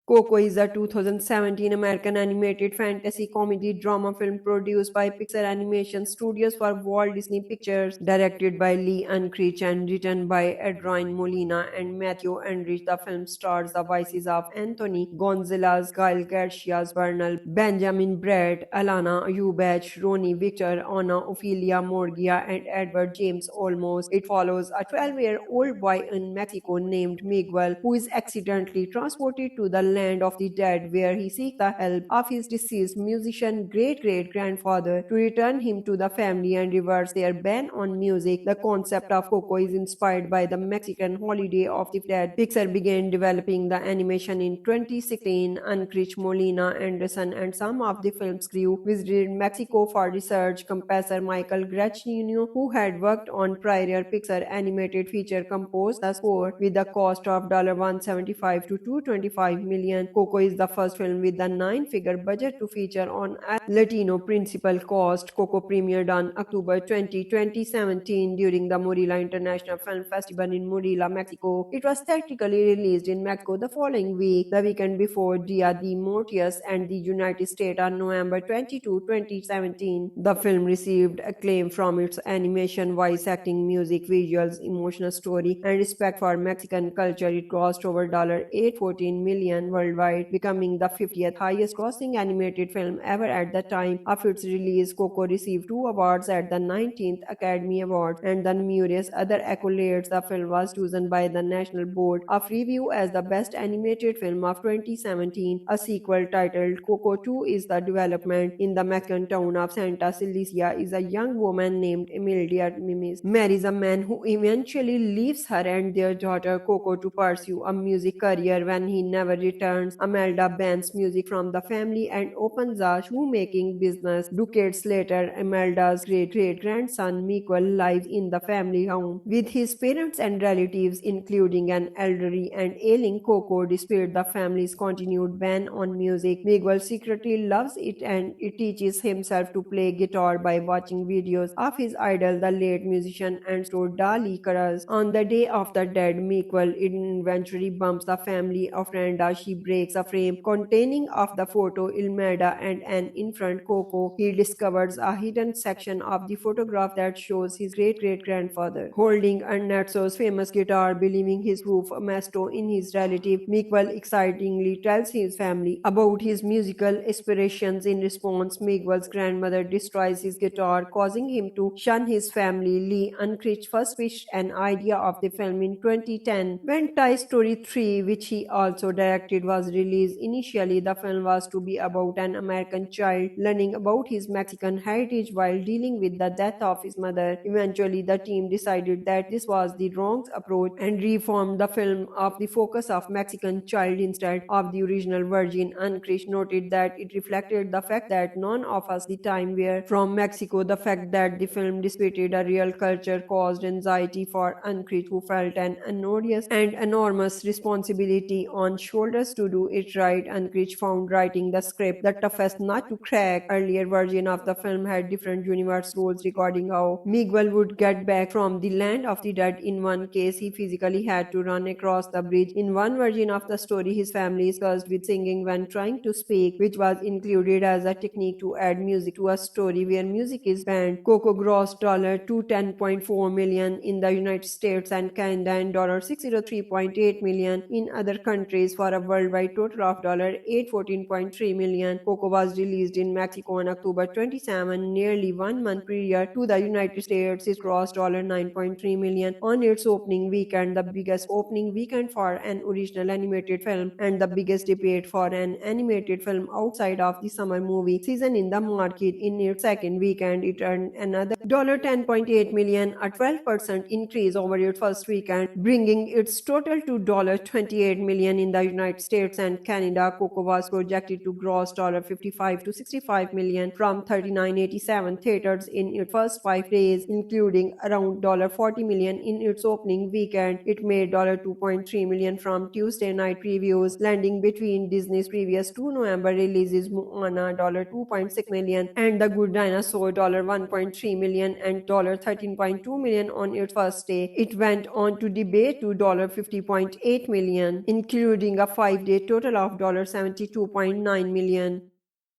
Coco is a 2017 American animated fantasy comedy drama film produced by Pixar Animation Studios for Walt Disney Pictures, directed by Lee Unkrich and written by Adrian Molina and Matthew Enrich. The film stars the voices of Anthony Gonzalez, Kyle Garcia Bernal, Benjamin Bratt, Alana Ubach, Ronnie Victor, Anna Ophelia Morgia, and Edward James Olmos. It follows a 12-year-old boy in Mexico named Miguel, who is accidentally transported to the land of the dead, where he seeks the help of his deceased musician great-great-grandfather to return him to the family and reverse their ban on music. The concept of Coco is inspired by the Mexican holiday of the dead. Pixar began developing the animation in 2016. Unkrich, Molina, Anderson, and some of the film's crew visited Mexico for research. Composer Michael Giacchino, who had worked on prior Pixar animated feature, composed the score with the cost of $175 to $225 million. Coco is the first film with a 9-figure budget to feature on a Latino principal cast. Coco premiered on October 20, 2017 during the Morelia International Film Festival in Morelia, Mexico. It was theatrically released in Mexico the following week, the weekend before Dia de Muertos, and the United States on November 22, 2017. The film received acclaim from its animation, voice acting, music, visuals, emotional story, and respect for Mexican culture. It grossed over $814 million worldwide, becoming the 50th highest grossing animated film ever at the time of its release. Coco received 2 awards at the 19th Academy Awards and the numerous other accolades. The film was chosen by the National Board of Review as the best animated film of 2017. A sequel titled Coco 2 is the development. In the Mexican town of Santa Cecilia is a young woman named Emilia Mimis marries a man who eventually leaves her and their daughter Coco to pursue a music career. When he never returns, Amelda bans music from the family and opens a shoemaking business. Decades later, Amelda's great-great-grandson Miguel lives in the family home with his parents and relatives, including an elderly and ailing Coco. Despite the family's continued ban on music, Miguel secretly loves it and it teaches himself to play guitar by watching videos of his idol, the late musician and store Dali Caras. On the Day of the Dead, Miguel eventually bumps the family ofrenda. She breaks a frame containing of the photo Ilmeda and an infant Coco. He discovers a hidden section of the photograph that shows his great-great-grandfather holding Ernesto's famous guitar. Believing his proof Ernesto in his relative, Miguel excitingly tells his family about his musical aspirations. In response, Miguel's grandmother destroys his guitar, causing him to shun his family. Lee Unkrich first pitched an idea of the film in 2010 when Toy Story 3, which he also directed, it was released. Initially, the film was to be about an American child learning about his Mexican heritage while dealing with the death of his mother. Eventually, the team decided that this was the wrong approach and reformed the film of the focus of Mexican child instead of the original version. Ankrich noted that it reflected the fact that none of us the time were from Mexico. The fact that the film depicted a real culture caused anxiety for Ankrich, who felt an enormous and enormous responsibility on shoulders to do it right. Ankrich found writing the script the toughest nut to crack. Earlier version of the film had different universe rules regarding how Miguel would get back from the land of the dead. In one case, he physically had to run across the bridge. In one version of the story, his family is cursed with singing when trying to speak, which was included as a technique to add music to a story where music is banned. Coco grossed $210.4 million in the United States and Canada and $603.8 million in other countries for a worldwide total of $814.3 million. Coco was released in Mexico on October 27, nearly 1 month prior to the United States. It grossed $9.3 million on its opening weekend, the biggest opening weekend for an original animated film and the biggest debut for an animated film outside of the summer movie season in the market. In its second weekend, it earned another $10.8 million, a 12% increase over its first weekend, bringing its total to $28 million in the United States and Canada. Coco was projected to gross $55 to $65 million from 3987 theaters in its first 5 days, including around $40 million in its opening weekend. It made $2.3 million from Tuesday night previews, landing between Disney's previous two November releases, Moana $2.6 million and The Good Dinosaur $1.3 million and $13.2 million on its first day. It went on to debut to $50.8 million, including a 5-day total of $72.9 million.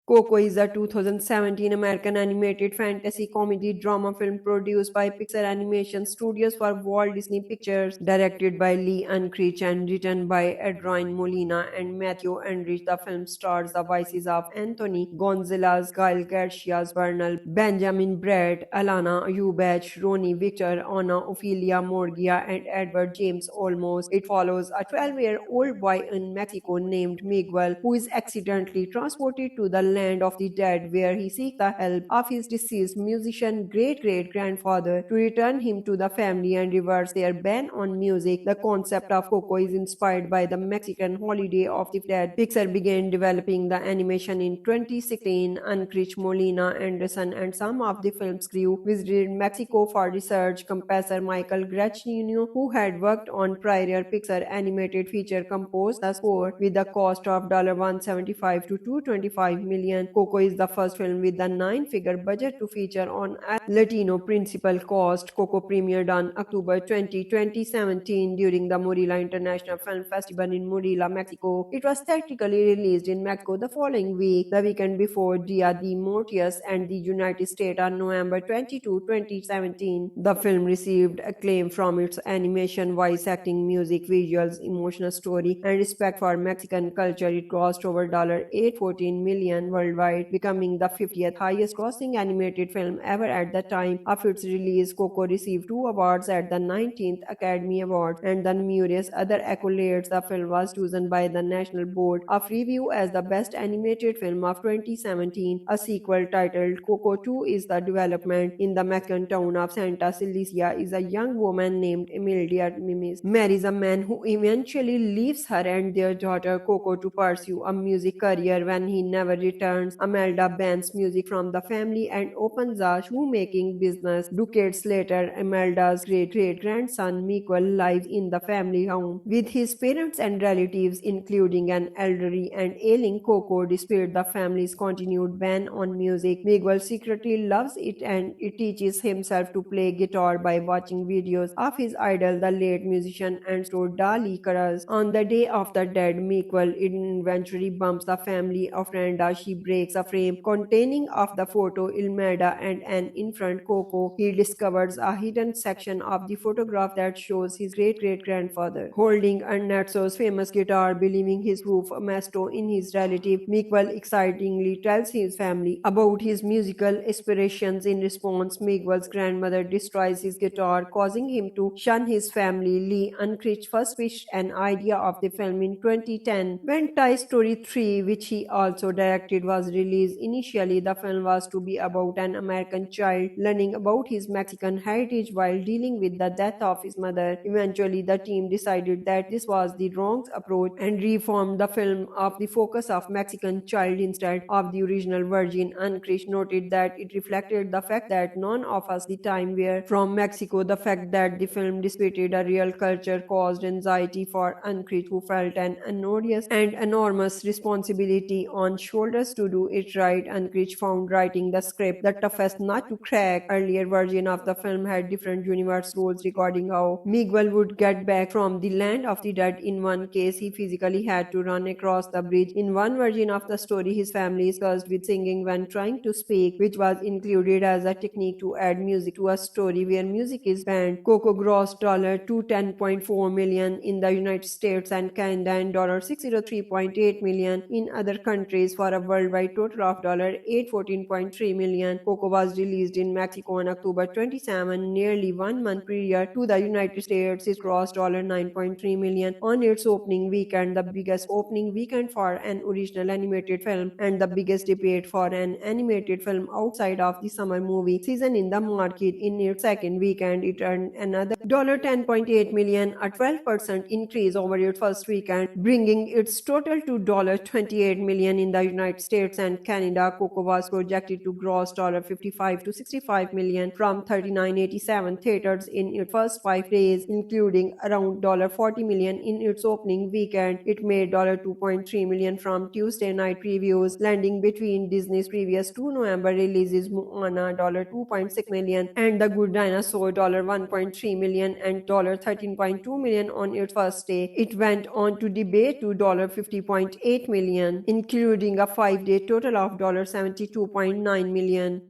Coco is a 2017 American animated fantasy comedy drama film produced by Pixar Animation Studios for Walt Disney Pictures, directed by Lee Unkrich and written by Adrian Molina and Matthew Enrich. The film stars the voices of Anthony Gonzalez, Kyle Garcia Bernal, Benjamin Bratt, Alana Ubach, Ronnie Victor, Anna Ophelia Morgia, and Edward James Olmos. It follows a 12-year-old boy in Mexico named Miguel, who is accidentally transported to the land of the dead, where he seeks the help of his deceased musician great-great-grandfather to return him to the family and reverse their ban on music. The concept of Coco is inspired by the Mexican holiday of the dead. Pixar began developing the animation in 2016. Unkrich, Molina, Anderson, and some of the film's crew visited Mexico for research. Composer Michael Giacchino, who had worked on prior Pixar animated feature, composed the score with the cost of $175 to $225 million. Coco is the first film with a 9-figure budget to feature on a Latino principal cast. Coco premiered on October 20, 2017 during the Morelia International Film Festival in Morelia, Mexico. It was theatrically released in Mexico the following week, the weekend before Dia de Muertos, and the United States on November 22, 2017. The film received acclaim from its animation, voice acting, music, visuals, emotional story, and respect for Mexican culture. It grossed over $814 million worldwide, becoming the 50th highest grossing animated film ever at the time of its release. Coco received 2 awards at the 19th Academy Awards and the numerous other accolades. The film was chosen by the National Board of Review as the best animated film of 2017. A sequel titled Coco 2 is the development. In the Mexican town of Santa Cecilia is a young woman named Emilia Mimis marries a man who eventually leaves her and their daughter Coco to pursue a music career. When he never returns, Amelda bans music from the family and opens a shoemaking business. Decades later, Amelda's great-great-grandson Miguel lives in the family home with his parents and relatives, including an elderly and ailing Coco. Despite the family's continued ban on music, Miguel secretly loves it and it teaches himself to play guitar by watching videos of his idol, the late musician and store Dali Caras. On the Day of the Dead, Miguel eventually bumps the family of Randa. She he breaks a frame containing of the photo Ilmeda and an infant Coco. He discovers a hidden section of the photograph that shows his great-great-grandfather holding Ernest's famous guitar, believing his proof Masto in his relative. Miguel excitingly tells his family about his musical aspirations. In response, Miguel's grandmother destroys his guitar, causing him to shun his family. Lee Unkrich first pitched an idea of the film in 2010 when Toy Story 3, which he also directed, was released. Initially, the film was to be about an American child learning about his Mexican heritage while dealing with the death of his mother. Eventually, the team decided that this was the wrong approach and reformed the film of the focus of Mexican child instead of the original Virgin. Unkrich noted that it reflected the fact that none of us the time were from Mexico. The fact that the film displayed a real culture caused anxiety for Unkrich, who felt an enormous and enormous responsibility on shoulders to do it right. Unkrich found writing the script the toughest nut to crack. Earlier version of the film had different universe rules regarding how Miguel would get back from the land of the dead. In one case, he physically had to run across the bridge. In one version of the story, his family is cursed with singing when trying to speak, which was included as a technique to add music to a story where music is banned. Coco grossed $210.4 million in the United States and Canada and $603.8 million in other countries for a worldwide total of $814.3 million. Coco was released in Mexico on October 27, nearly 1 month prior to the United States. It grossed $9.3 million on its opening weekend, the biggest opening weekend for an original animated film and the biggest debut for an animated film outside of the summer movie season in the market. In its second weekend, it earned another $10.8 million, a 12% increase over its first weekend, bringing its total to $28 million in the United States and Canada. Coco was projected to gross $55 to $65 million from 3987 theaters in its first 5 days, including around $40 million in its opening weekend. It made $2.3 million from Tuesday night previews, landing between Disney's previous 2 November releases, Moana $2.6 million and The Good Dinosaur $1.3 million and $13.2 million on its first day. It went on to debut to $50.8 million, including a 5-day total of $72.9 million.